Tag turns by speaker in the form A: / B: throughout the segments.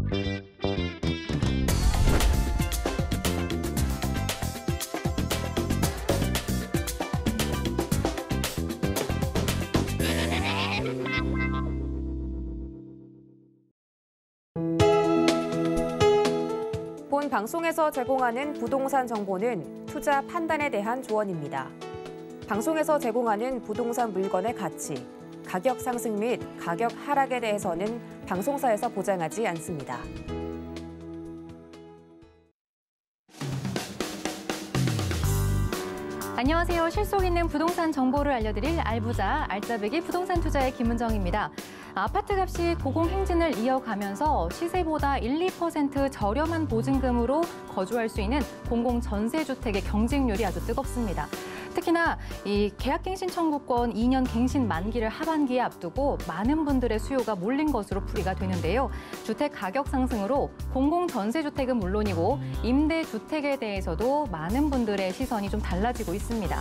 A: 본 방송에서 제공하는 부동산 정보는 투자 판단에 대한 조언입니다. 방송에서 제공하는 부동산 물건의 가치, 가격 상승 및 가격 하락에 대해서는 방송사에서 보장하지 않습니다.
B: 안녕하세요. 실속 있는 부동산 정보를 알려드릴 알부자, 알짜배기 부동산 투자의 김은정입니다. 아파트 값이 고공행진을 이어가면서 시세보다 1, 2% 저렴한 보증금으로 거주할 수 있는 공공전세주택의 경쟁률이 아주 뜨겁습니다. 특히나 이 계약갱신 청구권 2년 갱신 만기를 하반기에 앞두고 많은 분들의 수요가 몰린 것으로 풀이가 되는데요. 주택 가격 상승으로 공공전세주택은 물론이고 임대주택에 대해서도 많은 분들의 시선이 좀 달라지고 있습니다.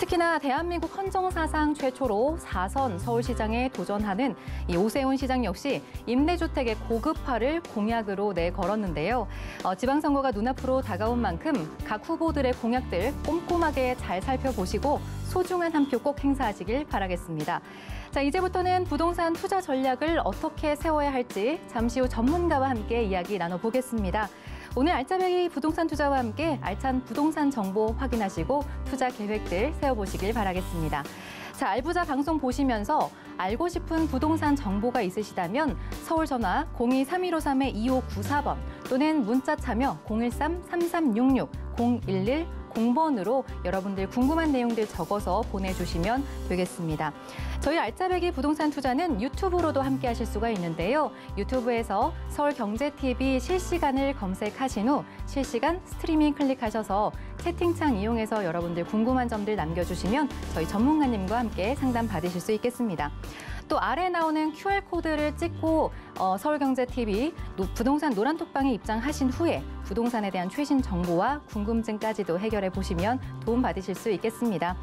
B: 특히나 대한민국 헌정사상 최초로 4선 서울시장에 도전하는 이 오세훈 시장 역시 임대주택의 고급화를 공약으로 내걸었는데요. 지방선거가 눈앞으로 다가온 만큼 각 후보들의 공약들 꼼꼼하게 잘 살펴보시고 소중한 한 표 꼭 행사하시길 바라겠습니다. 자, 이제부터는 부동산 투자 전략을 어떻게 세워야 할지 잠시 후 전문가와 함께 이야기 나눠보겠습니다. 오늘 알짜배기 부동산 투자와 함께 알찬 부동산 정보 확인하시고 투자 계획들 세워보시길 바라겠습니다. 자, 알부자 방송 보시면서 알고 싶은 부동산 정보가 있으시다면 서울 전화 02-3153-2594번 또는 문자 참여 013-3366-011 0번으로 여러분들 궁금한 내용들 적어서 보내주시면 되겠습니다. 저희 알짜배기 부동산 투자는 유튜브로도 함께 하실 수가 있는데요. 유튜브에서 서울경제TV 실시간을 검색하신 후 실시간 스트리밍 클릭하셔서 채팅창 이용해서 여러분들 궁금한 점들 남겨주시면 저희 전문가님과 함께 상담 받으실 수 있겠습니다. 또 아래 나오는 QR코드를 찍고 서울경제TV 부동산 노란톡방에 입장하신 후에 부동산에 대한 최신 정보와 궁금증까지도 해결해 보시면 도움 받으실 수 있겠습니다.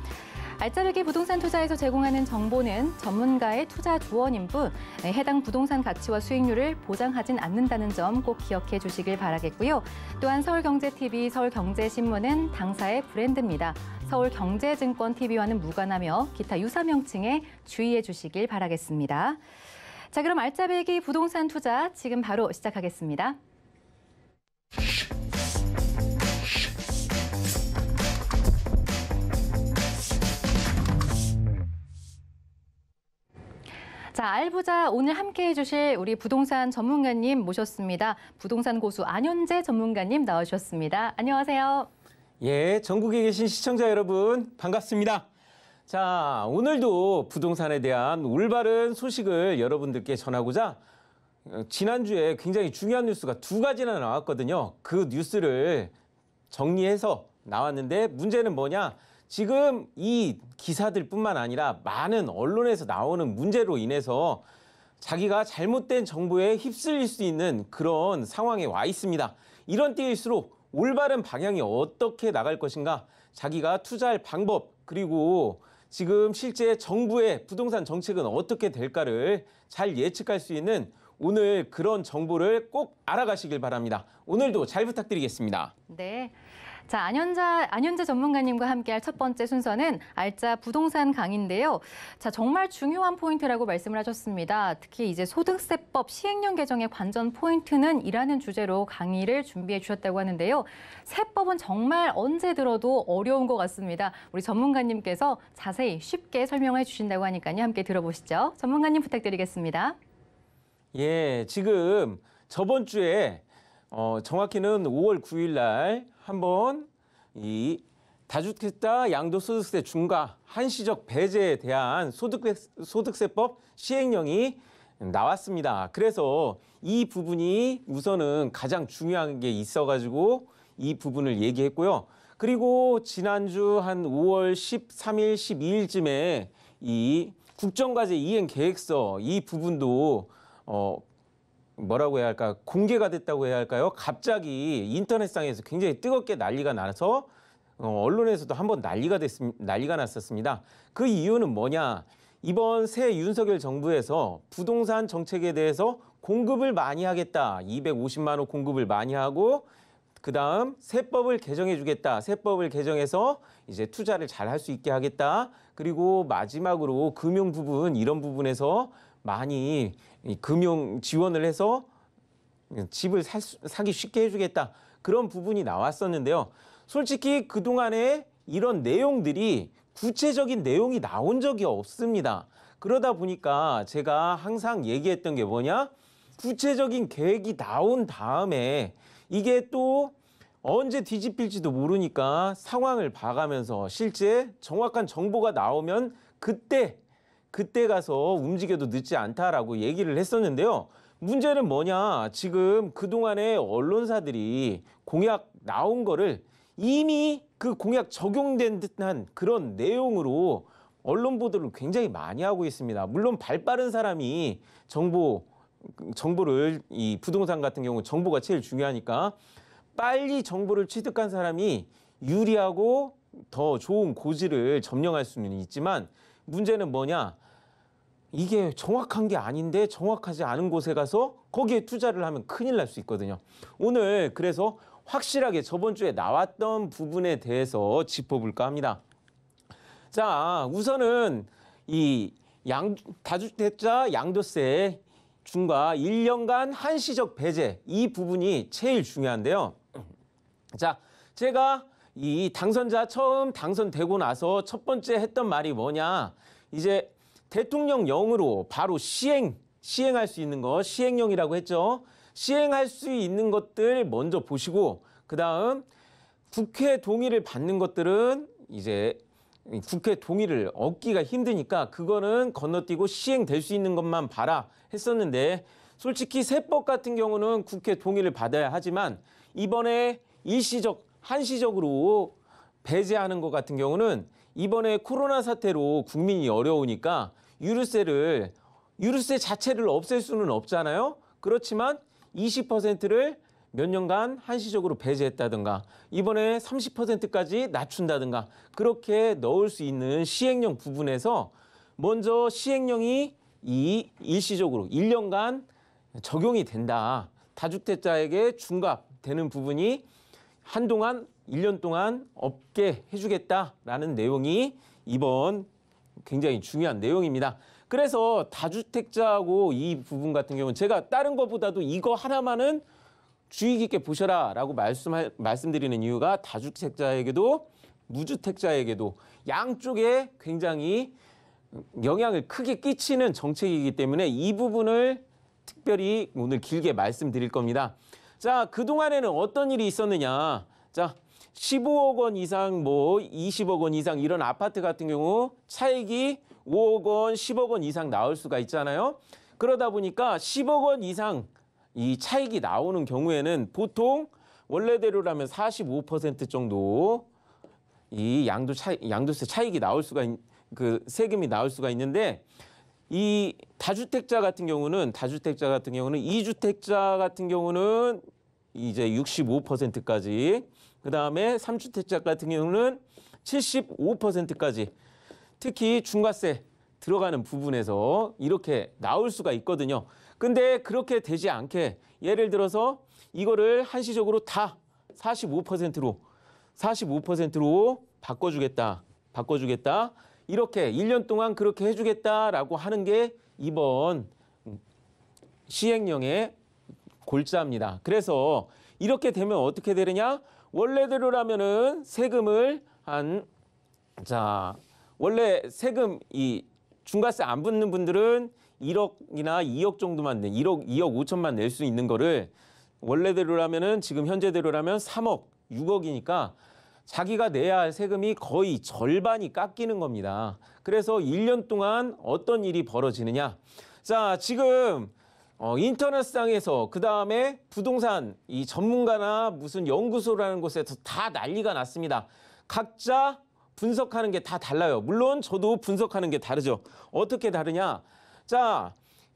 B: 알짜배기 부동산 투자에서 제공하는 정보는 전문가의 투자 조언인 뿐 해당 부동산 가치와 수익률을 보장하진 않는다는 점 꼭 기억해 주시길 바라겠고요. 또한 서울경제TV, 서울경제신문은 당사의 브랜드입니다. 서울경제증권TV와는 무관하며 기타 유사 명칭에 주의해 주시길 바라겠습니다. 자, 그럼 알짜배기 부동산 투자 지금 바로 시작하겠습니다. 자, 알부자 오늘 함께해 주실 우리 부동산 전문가님 모셨습니다. 부동산 고수 안현재 전문가님 나오셨습니다. 안녕하세요.
C: 예, 전국에 계신 시청자 여러분 반갑습니다. 자, 오늘도 부동산에 대한 올바른 소식을 여러분들께 전하고자 지난주에 굉장히 중요한 뉴스가 두 가지나 나왔거든요. 그 뉴스를 정리해서 나왔는데 문제는 뭐냐? 지금 이 기사들뿐만 아니라 많은 언론에서 나오는 문제로 인해서 자기가 잘못된 정보에 휩쓸릴 수 있는 그런 상황에 와 있습니다. 이런 때일수록 올바른 방향이 어떻게 나갈 것인가, 자기가 투자할 방법, 그리고 지금 실제 정부의 부동산 정책은 어떻게 될까를 잘 예측할 수 있는 오늘 그런 정보를 꼭 알아가시길 바랍니다. 오늘도 잘 부탁드리겠습니다.
B: 네. 자, 안현재 전문가님과 함께할 첫 번째 순서는 알짜 부동산 강의인데요. 자, 정말 중요한 포인트라고 말씀을 하셨습니다. 특히 이제 소득세법 시행령 개정의 관전 포인트는 이라는 주제로 강의를 준비해 주셨다고 하는데요. 세법은 정말 언제 들어도 어려운 것 같습니다. 우리 전문가님께서 자세히 쉽게 설명해 주신다고 하니까요. 함께 들어보시죠. 전문가님 부탁드리겠습니다.
C: 예, 지금 저번 주에 정확히는 5월 9일 날 한번 이 다주택자 양도소득세 중과 한시적 배제에 대한 소득세법 시행령이 나왔습니다. 그래서 이 부분이 우선은 가장 중요한 게 있어가지고 이 부분을 얘기했고요. 그리고 지난주 한 5월 13일, 12일쯤에 이 국정과제 이행 계획서 이 부분도 뭐라고 해야 할까, 공개가 됐다고 해야 할까요? 갑자기 인터넷상에서 굉장히 뜨겁게 난리가 나서 언론에서도 한번 난리가 났었습니다. 그 이유는 뭐냐? 이번 새 윤석열 정부에서 부동산 정책에 대해서 공급을 많이 하겠다. 250만 호 공급을 많이 하고 그다음 세법을 개정해 주겠다. 세법을 개정해서 이제 투자를 잘 할 수 있게 하겠다. 그리고 마지막으로 금융 부분 이런 부분에서 많이 금융 지원을 해서 집을 사기 쉽게 해주겠다. 그런 부분이 나왔었는데요. 솔직히 그동안에 이런 내용들이 구체적인 내용이 나온 적이 없습니다. 그러다 보니까 제가 항상 얘기했던 게 뭐냐? 구체적인 계획이 나온 다음에 이게 또 언제 뒤집힐지도 모르니까 상황을 봐가면서 실제 정확한 정보가 나오면 그때 가서 움직여도 늦지 않다라고 얘기를 했었는데요. 문제는 뭐냐? 지금 그동안에 언론사들이 공약 나온 거를 이미 그 공약 적용된 듯한 그런 내용으로 언론 보도를 굉장히 많이 하고 있습니다. 물론 발빠른 사람이 정보를 이 부동산 같은 경우 정보가 제일 중요하니까 빨리 정보를 취득한 사람이 유리하고 더 좋은 고지를 점령할 수는 있지만 문제는 뭐냐? 이게 정확한 게 아닌데 정확하지 않은 곳에 가서 거기에 투자를 하면 큰일 날 수 있거든요. 오늘 그래서 확실하게 저번 주에 나왔던 부분에 대해서 짚어볼까 합니다. 자, 우선은 이 다주택자 양도세 중과 1년간 한시적 배제 이 부분이 제일 중요한데요. 자, 제가 이 당선자 처음 당선되고 나서 첫 번째 했던 말이 뭐냐? 이제 대통령령으로 바로 시행할 수 있는 거 시행령이라고 했죠. 시행할 수 있는 것들 먼저 보시고 그다음 국회 동의를 받는 것들은 이제 국회 동의를 얻기가 힘드니까 그거는 건너뛰고 시행될 수 있는 것만 봐라 했었는데 솔직히 세법 같은 경우는 국회 동의를 받아야 하지만 이번에 한시적으로 배제하는 것 같은 경우는 이번에 코로나 사태로 국민이 어려우니까 유류세 자체를 없앨 수는 없잖아요. 그렇지만 20%를 몇 년간 한시적으로 배제했다든가 이번에 30%까지 낮춘다든가 그렇게 넣을 수 있는 시행령 부분에서 먼저 시행령이 일시적으로 1년간 적용이 된다. 다주택자에게 중과되는 부분이 한동안 1년 동안 없게 해주겠다라는 내용이 이번 굉장히 중요한 내용입니다. 그래서 다주택자하고 이 부분 같은 경우는 제가 다른 것보다도 이거 하나만은 주의 깊게 보셔라 라고 말씀드리는 이유가 다주택자에게도 무주택자에게도 양쪽에 굉장히 영향을 크게 끼치는 정책이기 때문에 이 부분을 특별히 오늘 길게 말씀드릴 겁니다. 자, 그동안에는 어떤 일이 있었느냐. 자, 15억 원 이상, 20억 원 이상 이런 아파트 같은 경우 차익이 5억 원, 10억 원 이상 나올 수가 있잖아요. 그러다 보니까 10억 원 이상 이 차익이 나오는 경우에는 보통 원래대로라면 45% 정도 이 양도세 차익이 나올 수가 세금이 나올 수가 있는데 이 다주택자 같은 경우는 2주택자 같은 경우는 이제 65%까지 그다음에 3주택자 같은 경우는 75%까지 특히 중과세 들어가는 부분에서 이렇게 나올 수가 있거든요. 근데 그렇게 되지 않게 예를 들어서 이거를 한시적으로 다 45%로 바꿔주겠다. 이렇게 1년 동안 그렇게 해주겠다라고 하는 게 이번 시행령의 골자입니다. 그래서 이렇게 되면 어떻게 되느냐? 원래대로라면은 세금을 원래 세금 이 중과세 안 붙는 분들은 1억이나 2억 정도만 2억 5천만 낼 수 있는 거를 원래대로라면은 지금 현재대로라면 3억, 6억이니까 자기가 내야 할 세금이 거의 절반이 깎이는 겁니다. 그래서 1년 동안 어떤 일이 벌어지느냐? 자, 지금 인터넷상에서 그다음에 부동산 이 전문가나 무슨 연구소라는 곳에서 다 난리가 났습니다. 각자 분석하는 게 다 달라요. 물론 저도 분석하는 게 다르죠. 어떻게 다르냐? 자,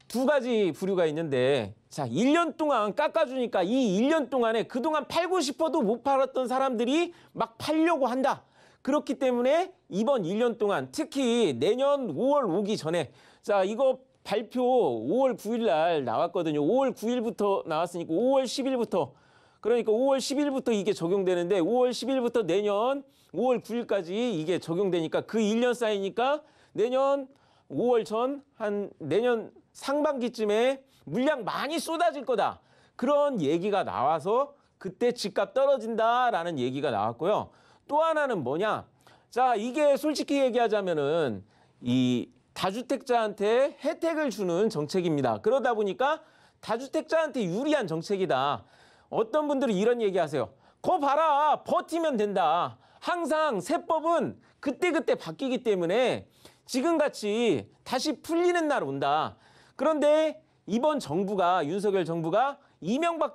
C: 두 가지 부류가 있는데 자, 1년 동안 깎아주니까 이 1년 동안에 그동안 팔고 싶어도 못 팔았던 사람들이 막 팔려고 한다. 그렇기 때문에 이번 1년 동안 특히 내년 5월 오기 전에 자, 이거 발표 5월 9일 날 나왔거든요. 5월 9일부터 나왔으니까 5월 10일부터 그러니까 5월 10일부터 이게 적용되는데 5월 10일부터 내년 5월 9일까지 이게 적용되니까 그 1년 쌓이니까 내년 5월 전 한 내년 상반기쯤에 물량 많이 쏟아질 거다. 그런 얘기가 나와서 그때 집값 떨어진다라는 얘기가 나왔고요. 또 하나는 뭐냐? 자, 이게 솔직히 얘기하자면은 이 다주택자한테 혜택을 주는 정책입니다. 그러다 보니까 다주택자한테 유리한 정책이다. 어떤 분들이 이런 얘기하세요. 거 봐라, 버티면 된다. 항상 세법은 그때그때 바뀌기 때문에 지금같이 다시 풀리는 날 온다. 그런데 이번 정부가 윤석열 정부가 이명박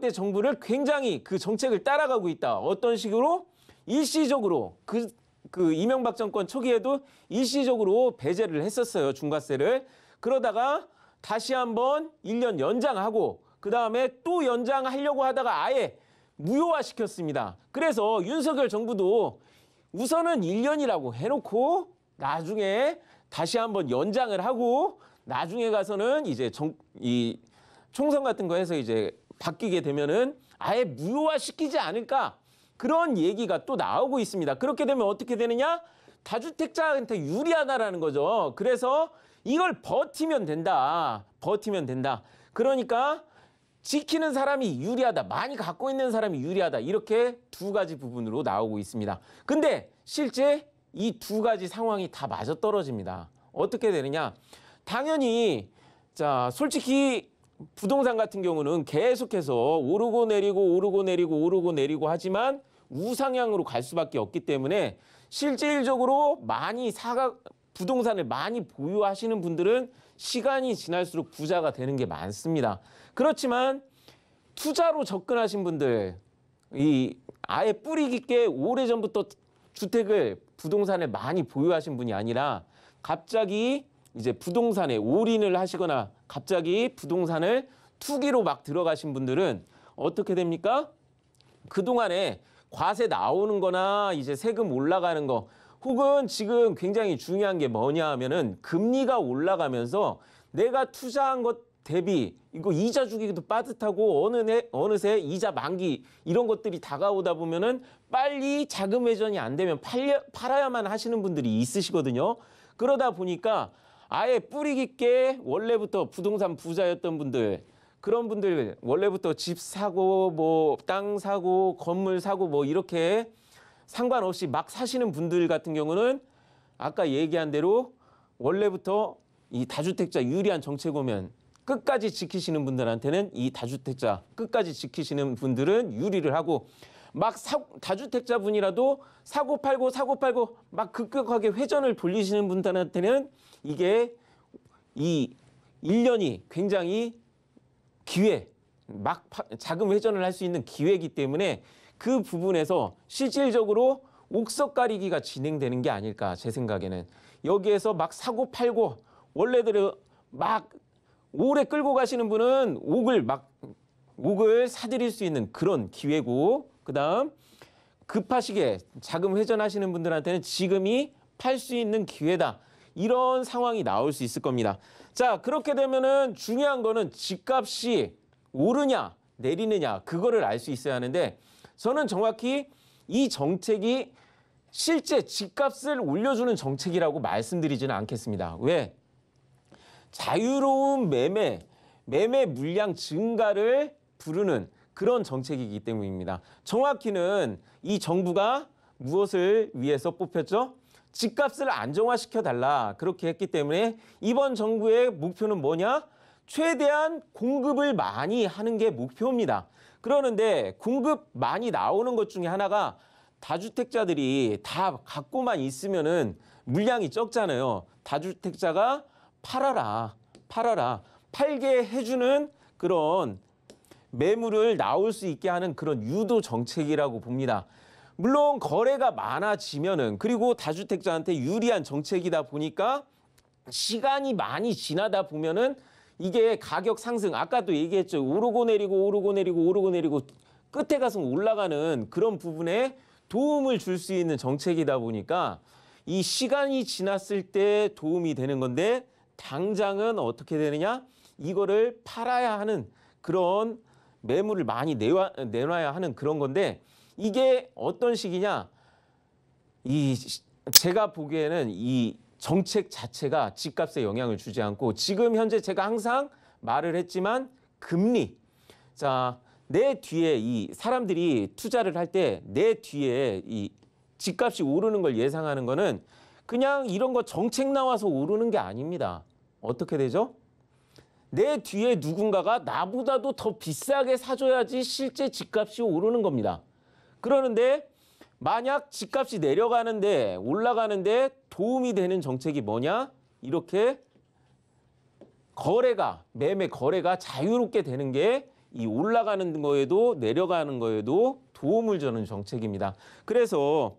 C: 때 정부를 굉장히 그 정책을 따라가고 있다. 어떤 식으로? 일시적으로 그 이명박 정권 초기에도 일시적으로 배제를 했었어요. 중과세를. 그러다가 다시 한번 1년 연장하고 그다음에 또 연장하려고 하다가 아예 무효화시켰습니다. 그래서 윤석열 정부도 우선은 1년이라고 해놓고 나중에 다시 한번 연장을 하고 나중에 가서는 이제 이 총선 같은 거 해서 이제 바뀌게 되면은 아예 무효화시키지 않을까 그런 얘기가 또 나오고 있습니다. 그렇게 되면 어떻게 되느냐? 다주택자한테 유리하다라는 거죠. 그래서 이걸 버티면 된다. 버티면 된다. 그러니까 지키는 사람이 유리하다. 많이 갖고 있는 사람이 유리하다. 이렇게 두 가지 부분으로 나오고 있습니다. 근데 실제 이 두 가지 상황이 다 맞아떨어집니다. 어떻게 되느냐? 당연히 자, 솔직히 부동산 같은 경우는 계속해서 오르고 내리고 오르고 내리고 오르고 내리고 하지만 우상향으로 갈 수밖에 없기 때문에 실질적으로 부동산을 많이 보유하시는 분들은 시간이 지날수록 부자가 되는 게 많습니다. 그렇지만 투자로 접근하신 분들, 아예 뿌리 깊게 오래전부터 부동산을 많이 보유하신 분이 아니라 갑자기 이제 부동산에 올인을 하시거나 갑자기 부동산을 투기로 막 들어가신 분들은 어떻게 됩니까? 그동안에 과세 나오는 거나 이제 세금 올라가는 거 혹은 지금 굉장히 중요한 게 뭐냐 하면은 금리가 올라가면서 내가 투자한 것 대비 이거 이자 주기도 빠듯하고 어느새 이자 만기 이런 것들이 다가오다 보면은 빨리 자금 회전이 안 되면 팔아야만 하시는 분들이 있으시거든요. 그러다 보니까 아예 뿌리 깊게 원래부터 부동산 부자였던 분들 그런 분들 원래부터 집 사고 뭐 땅 사고 건물 사고 뭐 이렇게 상관없이 막 사시는 분들 같은 경우는 아까 얘기한 대로 원래부터 이 다주택자 유리한 정책 오면 끝까지 지키시는 분들한테는 이 다주택자 끝까지 지키시는 분들은 유리를 하고 막 다주택자 분이라도 사고 팔고 막 급격하게 회전을 돌리시는 분들한테는 이게 이 1년이 굉장히 기회, 막 자금 회전을 할 수 있는 기회이기 때문에 그 부분에서 실질적으로 옥석 가리기가 진행되는 게 아닐까 제 생각에는. 여기에서 막 사고 팔고 원래대로 막 오래 끌고 가시는 분은 옥을 사들일 수 있는 그런 기회고 그다음 급하시게 자금 회전하시는 분들한테는 지금이 팔 수 있는 기회다. 이런 상황이 나올 수 있을 겁니다. 자, 그렇게 되면은 중요한 거는 집값이 오르냐 내리느냐 그거를 알 수 있어야 하는데 저는 정확히 이 정책이 실제 집값을 올려주는 정책이라고 말씀드리지는 않겠습니다. 왜? 자유로운 매매 물량 증가를 부르는 그런 정책이기 때문입니다. 정확히는 이 정부가 무엇을 위해서 뽑혔죠? 집값을 안정화시켜달라 그렇게 했기 때문에 이번 정부의 목표는 뭐냐? 최대한 공급을 많이 하는 게 목표입니다. 그러는데 공급 많이 나오는 것 중에 하나가 다주택자들이 다 갖고만 있으면은 물량이 적잖아요. 다주택자가 팔아라. 팔게 해주는 그런 매물을 나올 수 있게 하는 그런 유도 정책이라고 봅니다. 물론 거래가 많아지면은 그리고 다주택자한테 유리한 정책이다 보니까 시간이 많이 지나다 보면은 이게 가격 상승 아까도 얘기했죠. 오르고 내리고 끝에 가서 올라가는 그런 부분에 도움을 줄 수 있는 정책이다 보니까 이 시간이 지났을 때 도움이 되는 건데 당장은 어떻게 되느냐? 이거를 팔아야 하는 그런 매물을 많이 내놔야 하는 그런 건데 이게 어떤 식이냐? 제가 보기에는 이 정책 자체가 집값에 영향을 주지 않고 지금 현재 제가 항상 말을 했지만 금리. 자, 내 뒤에 이 사람들이 투자를 할 때 내 뒤에 이 집값이 오르는 걸 예상하는 거는 그냥 이런 거 정책 나와서 오르는 게 아닙니다. 어떻게 되죠? 내 뒤에 누군가가 나보다도 더 비싸게 사줘야지 실제 집값이 오르는 겁니다. 그러는데 만약 집값이 내려가는데 올라가는데 도움이 되는 정책이 뭐냐? 이렇게 매매 거래가 자유롭게 되는 게 이 올라가는 거에도 내려가는 거에도 도움을 주는 정책입니다. 그래서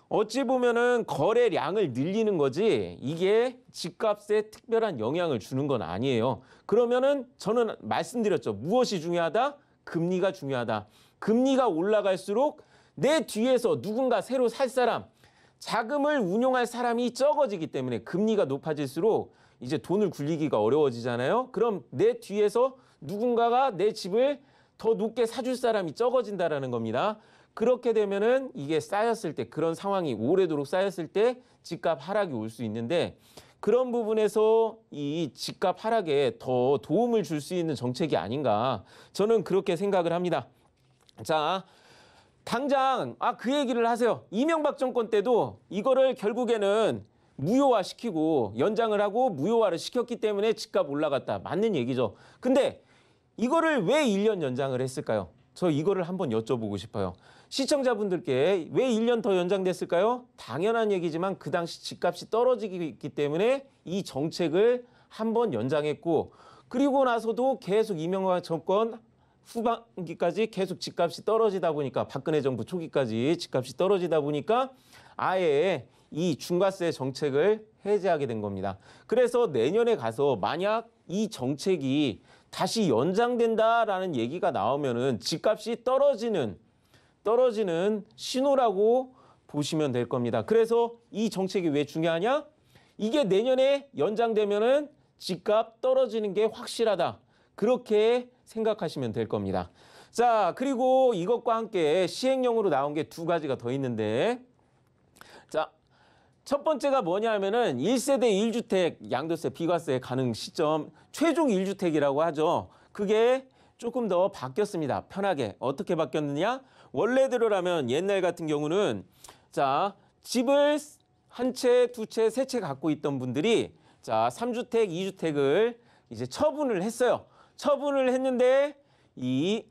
C: 어찌 보면은 거래량을 늘리는 거지 이게 집값에 특별한 영향을 주는 건 아니에요. 그러면은 저는 말씀드렸죠. 무엇이 중요하다? 금리가 중요하다. 금리가 올라갈수록 내 뒤에서 누군가 새로 살 사람, 자금을 운용할 사람이 적어지기 때문에 금리가 높아질수록 이제 돈을 굴리기가 어려워지잖아요. 그럼 내 뒤에서 누군가가 내 집을 더 높게 사줄 사람이 적어진다라는 겁니다. 그렇게 되면은 이게 쌓였을 때 그런 상황이 오래도록 쌓였을 때 집값 하락이 올 수 있는데 그런 부분에서 이 집값 하락에 더 도움을 줄 수 있는 정책이 아닌가 저는 그렇게 생각을 합니다. 자, 당장 그 얘기를 하세요. 이명박 정권 때도 이거를 결국에는 무효화시키고 연장을 하고 무효화를 시켰기 때문에 집값 올라갔다. 맞는 얘기죠. 근데 이거를 왜 1년 연장을 했을까요? 저 이거를 한번 여쭤보고 싶어요. 시청자분들께 왜 1년 더 연장됐을까요? 당연한 얘기지만 그 당시 집값이 떨어지기 때문에 이 정책을 한번 연장했고 그리고 나서도 계속 이명박 정권 후반기까지 계속 집값이 떨어지다 보니까 박근혜 정부 초기까지 집값이 떨어지다 보니까 아예 이 중과세 정책을 해제하게 된 겁니다. 그래서 내년에 가서 만약 이 정책이 다시 연장된다라는 얘기가 나오면은 집값이 떨어지는 신호라고 보시면 될 겁니다. 그래서 이 정책이 왜 중요하냐? 이게 내년에 연장되면은 집값 떨어지는 게 확실하다. 그렇게 생각하시면 될 겁니다. 자, 그리고 이것과 함께 시행령으로 나온 게 두 가지가 더 있는데 자, 첫 번째가 뭐냐 하면은 1세대 1주택 양도세 비과세 가능 시점 최종 1주택이라고 하죠. 그게 조금 더 바뀌었습니다. 편하게. 어떻게 바뀌었느냐? 원래대로라면 옛날 같은 경우는 자, 집을 한 채, 두 채, 세 채 갖고 있던 분들이 자, 3주택, 2주택을 이제 처분을 했어요. 처분을 했는데 이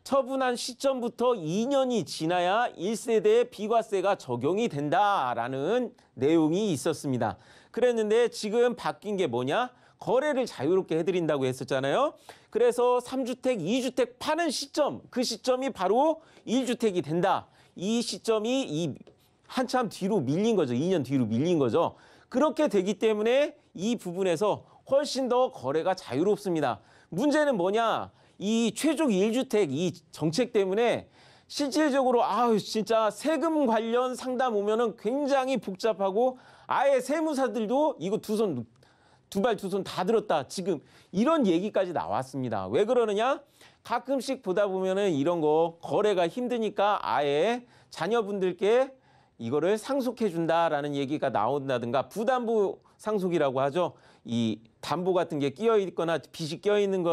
C: 처분한 시점부터 2년이 지나야 1세대 비과세가 적용이 된다라는 내용이 있었습니다. 그랬는데 지금 바뀐 게 뭐냐? 거래를 자유롭게 해드린다고 했었잖아요. 그래서 3주택, 2주택 파는 시점, 그 시점이 바로 1주택이 된다. 이 시점이 한참 뒤로 밀린 거죠. 2년 뒤로 밀린 거죠. 그렇게 되기 때문에 이 부분에서 훨씬 더 거래가 자유롭습니다. 문제는 뭐냐? 이 최종 1주택 이 정책 때문에 실질적으로 진짜 세금 관련 상담 오면은 굉장히 복잡하고 아예 세무사들도 이거 두 발 두 손 다 들었다. 지금 이런 얘기까지 나왔습니다. 왜 그러느냐? 가끔씩 보다 보면은 이런 거 거래가 힘드니까 아예 자녀분들께 이거를 상속해 준다라는 얘기가 나온다든가 부담부 상속이라고 하죠. 이 담보 같은 게 끼어 있거나 빚이 끼어 있는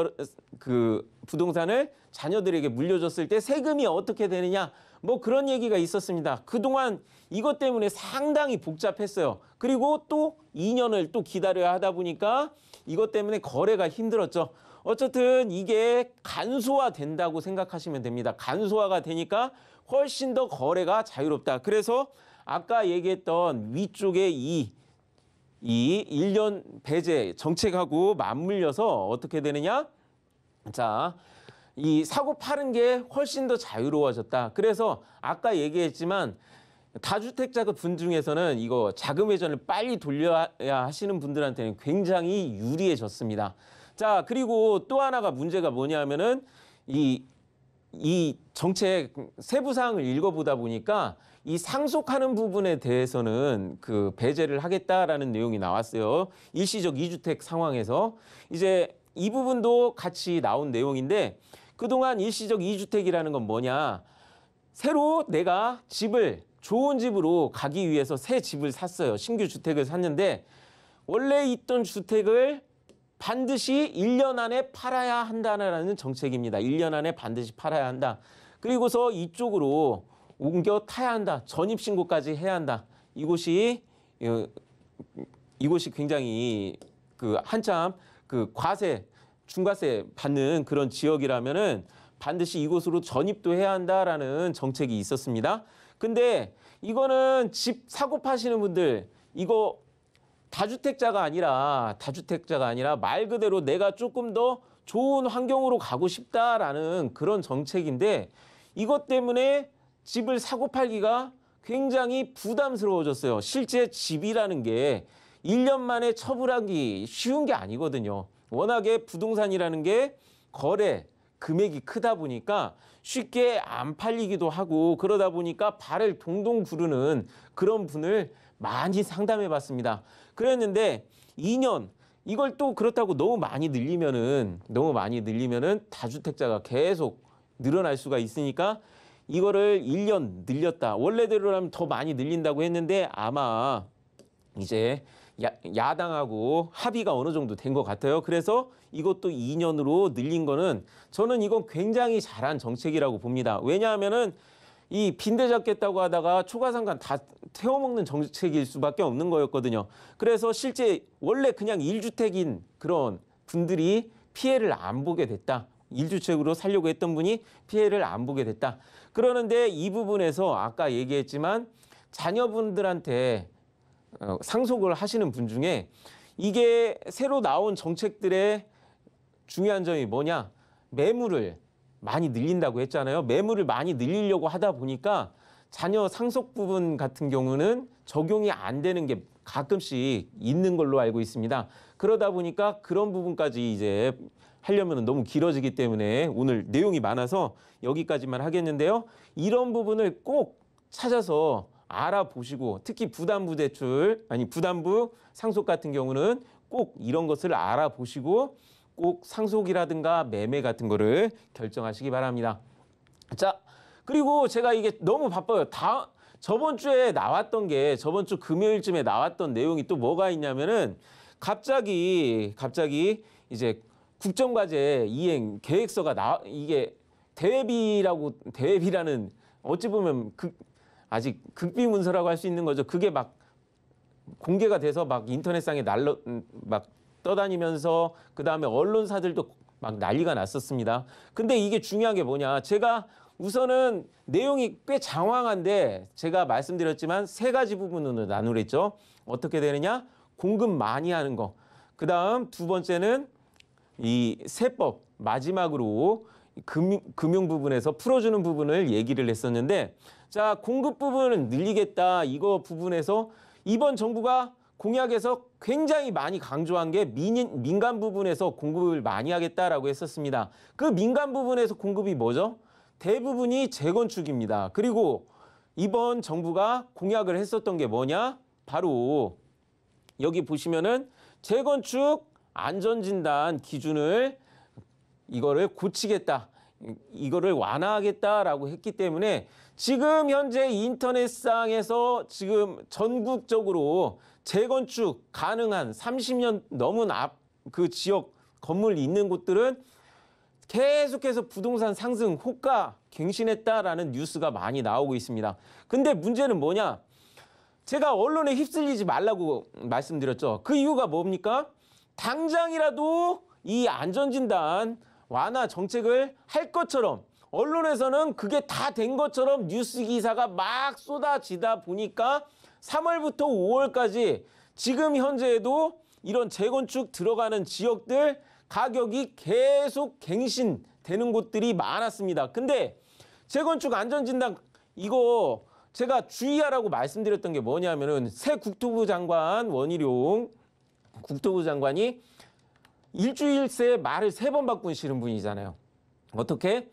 C: 그 부동산을 자녀들에게 물려줬을 때 세금이 어떻게 되느냐 뭐 그런 얘기가 있었습니다. 그동안 이것 때문에 상당히 복잡했어요. 그리고 또 2년을 또 기다려야 하다 보니까 이것 때문에 거래가 힘들었죠. 어쨌든 이게 간소화 된다고 생각하시면 됩니다. 간소화가 되니까 훨씬 더 거래가 자유롭다. 그래서 아까 얘기했던 위쪽에 이 1년 배제 정책하고 맞물려서 어떻게 되느냐? 자, 이 사고 파는 게 훨씬 더 자유로워졌다. 그래서 아까 얘기했지만 다주택자 분 중에서는 이거 자금 회전을 빨리 돌려야 하시는 분들한테는 굉장히 유리해졌습니다. 자, 그리고 또 하나가 문제가 뭐냐면은 이 이 정책 세부 사항을 읽어보다 보니까 이 상속하는 부분에 대해서는 그 배제를 하겠다라는 내용이 나왔어요. 일시적 이주택 상황에서. 이제 이 부분도 같이 나온 내용인데 그동안 일시적 이주택이라는 건 뭐냐. 새로 내가 집을 좋은 집으로 가기 위해서 새 집을 샀어요. 신규 주택을 샀는데 원래 있던 주택을 반드시 1년 안에 팔아야 한다는 정책입니다. 1년 안에 반드시 팔아야 한다. 그리고서 이쪽으로 옮겨 타야 한다. 전입신고까지 해야 한다. 이곳이 굉장히 그 한참 그 과세, 중과세 받는 그런 지역이라면은 반드시 이곳으로 전입도 해야 한다라는 정책이 있었습니다. 근데 이거는 집 사고 파시는 분들 이거 다주택자가 아니라 말 그대로 내가 조금 더 좋은 환경으로 가고 싶다라는 그런 정책인데 이것 때문에 집을 사고 팔기가 굉장히 부담스러워졌어요. 실제 집이라는 게 1년 만에 처분하기 쉬운 게 아니거든요. 워낙에 부동산이라는 게 거래 금액이 크다 보니까 쉽게 안 팔리기도 하고 그러다 보니까 발을 동동 구르는 그런 분을 많이 상담해 봤습니다. 그랬는데 2년 이걸 또 그렇다고 너무 많이 늘리면은 다주택자가 계속 늘어날 수가 있으니까 이거를 1년 늘렸다. 원래대로라면 더 많이 늘린다고 했는데 아마 이제 야당하고 합의가 어느 정도 된 것 같아요. 그래서 이것도 2년으로 늘린 거는 저는 이건 굉장히 잘한 정책이라고 봅니다. 왜냐하면은 이 빈대 잡겠다고 하다가 초과상관 다 태워먹는 정책일 수밖에 없는 거였거든요. 그래서 실제 원래 그냥 1주택인 그런 분들이 피해를 안 보게 됐다. 1주택으로 살려고 했던 분이 피해를 안 보게 됐다. 그러는데 이 부분에서 아까 얘기했지만 자녀분들한테 상속을 하시는 분 중에 이게 새로 나온 정책들의 중요한 점이 뭐냐? 매물을 많이 늘린다고 했잖아요. 매물을 많이 늘리려고 하다 보니까 자녀 상속 부분 같은 경우는 적용이 안 되는 게 가끔씩 있는 걸로 알고 있습니다. 그러다 보니까 그런 부분까지 이제 하려면 너무 길어지기 때문에 오늘 내용이 많아서 여기까지만 하겠는데요. 이런 부분을 꼭 찾아서 알아보시고 특히 부담부 상속 같은 경우는 꼭 이런 것을 알아보시고 꼭 상속이라든가 매매 같은 거를 결정하시기 바랍니다. 자, 그리고 제가 이게 너무 바빠요. 저번 주 금요일쯤에 나왔던 내용이 또 뭐가 있냐면은 갑자기 이제 국정과제 이행 계획서가 이게 대회비라는 어찌 보면 아직 극비문서라고 할 수 있는 거죠. 그게 막 공개가 돼서 막 인터넷상에 막 떠다니면서 그다음에 언론사들도 막 난리가 났었습니다. 근데 이게 중요한 게 뭐냐. 제가 우선은 내용이 꽤 장황한데 제가 말씀드렸지만 세 가지 부분으로 나누랬죠. 어떻게 되느냐? 공급 많이 하는 거. 그다음 두 번째는 이 세법 마지막으로 금융 부분에서 풀어주는 부분을 얘기를 했었는데 자, 공급 부분을 늘리겠다. 이거 부분에서 이번 정부가 공약에서 굉장히 많이 강조한 게 민간 부분에서 공급을 많이 하겠다라고 했었습니다. 그 민간 부분에서 공급이 뭐죠? 대부분이 재건축입니다. 그리고 이번 정부가 공약을 했었던 게 뭐냐? 바로 여기 보시면은 재건축 안전진단 기준을 이거를 고치겠다. 이거를 완화하겠다라고 했기 때문에 지금 현재 인터넷상에서 지금 전국적으로 재건축 가능한 30년 넘은 그 지역 건물 있는 곳들은 계속해서 부동산 상승 호가 갱신했다라는 뉴스가 많이 나오고 있습니다. 근데 문제는 뭐냐? 제가 언론에 휩쓸리지 말라고 말씀드렸죠. 그 이유가 뭡니까? 당장이라도 이 안전진단 완화 정책을 할 것처럼 언론에서는 그게 다 된 것처럼 뉴스 기사가 막 쏟아지다 보니까 3월부터 5월까지 지금 현재에도 이런 재건축 들어가는 지역들 가격이 계속 갱신되는 곳들이 많았습니다. 근데 재건축 안전진단 이거 제가 주의하라고 말씀드렸던 게 뭐냐면은 새 국토부 장관 원희룡 국토부 장관이 일주일 새 말을 3번 바꾸시는 분이잖아요. 어떻게?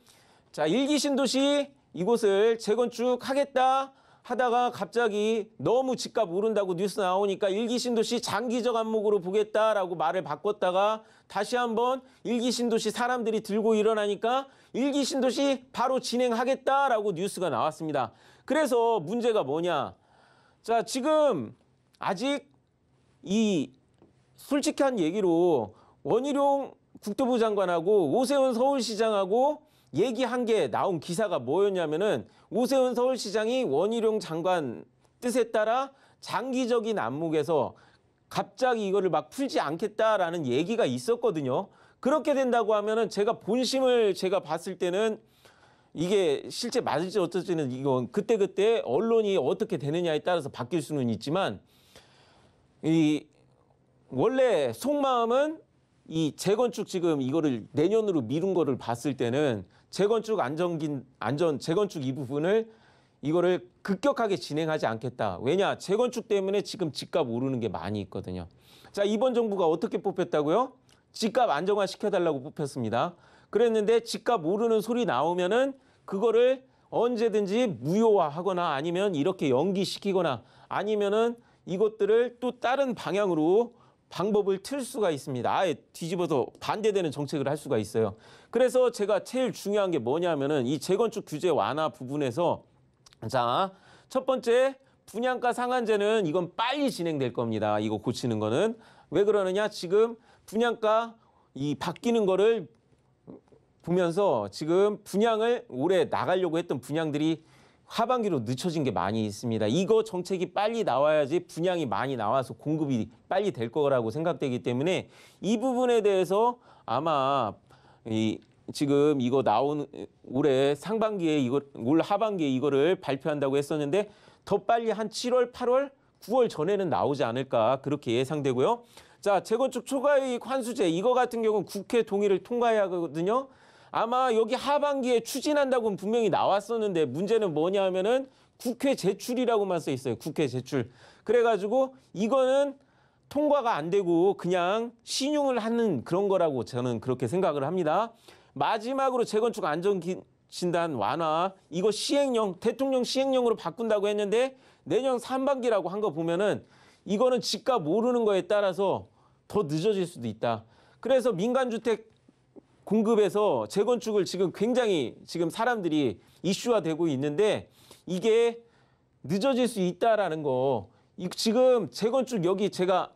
C: 자, 1기 신도시 이곳을 재건축하겠다 하다가 갑자기 너무 집값 오른다고 뉴스 나오니까 1기 신도시 장기적 안목으로 보겠다라고 말을 바꿨다가 다시 한번 1기 신도시 사람들이 들고 일어나니까 1기 신도시 바로 진행하겠다라고 뉴스가 나왔습니다. 그래서 문제가 뭐냐? 자, 지금 아직 이 솔직한 얘기로 원희룡 국토부 장관하고 오세훈 서울시장하고 얘기한 게 나온 기사가 뭐였냐면은 오세훈 서울시장이 원희룡 장관 뜻에 따라 장기적인 안목에서 갑자기 이거를 막 풀지 않겠다라는 얘기가 있었거든요. 그렇게 된다고 하면은 제가 본심을 제가 봤을 때는 이게 실제 맞을지 어떨지는 이건 그때그때 언론이 어떻게 되느냐에 따라서 바뀔 수는 있지만 이 원래 속마음은 이 재건축 지금 이거를 내년으로 미룬 거를 봤을 때는 재건축 재건축 이 부분을 이거를 급격하게 진행하지 않겠다. 왜냐? 재건축 때문에 지금 집값 오르는 게 많이 있거든요. 자, 이번 정부가 어떻게 뽑혔다고요? 집값 안정화 시켜달라고 뽑혔습니다. 그랬는데 집값 오르는 소리 나오면은 그거를 언제든지 무효화하거나 아니면 이렇게 연기시키거나 아니면은 이것들을 또 다른 방향으로 방법을 틀 수가 있습니다. 아예 뒤집어서 반대되는 정책을 할 수가 있어요. 그래서 제가 제일 중요한 게 뭐냐면은 이 재건축 규제 완화 부분에서 자, 첫 번째 분양가 상한제는 이건 빨리 진행될 겁니다. 이거 고치는 거는. 왜 그러느냐? 지금 분양가 이 바뀌는 거를 보면서 지금 분양을 올해 나가려고 했던 분양들이 하반기로 늦춰진 게 많이 있습니다. 이거 정책이 빨리 나와야지 분양이 많이 나와서 공급이 빨리 될 거라고 생각되기 때문에 이 부분에 대해서 아마 지금 이거 나오는 올해 상반기에 올 하반기에 이거를 발표한다고 했었는데 더 빨리 한 7월, 8월, 9월 전에는 나오지 않을까 그렇게 예상되고요. 자, 재건축 초과이익 환수제 이거 같은 경우는 국회 동의를 통과해야 하거든요. 아마 여기 하반기에 추진한다고는 분명히 나왔었는데 문제는 뭐냐 하면은 국회 제출이라고만 써 있어요. 국회 제출. 그래가지고 이거는 통과가 안 되고 그냥 신용을 하는 그런 거라고 저는 그렇게 생각을 합니다. 마지막으로 재건축 안전진단 완화 이거 시행령 대통령 시행령으로 바꾼다고 했는데 내년 상반기라고 한 거 보면은 이거는 집값 오르는 거에 따라서 더 늦어질 수도 있다. 그래서 민간주택 공급에서 재건축을 지금 굉장히 지금 사람들이 이슈화되고 있는데 이게 늦어질 수 있다라는 거. 지금 재건축 여기 제가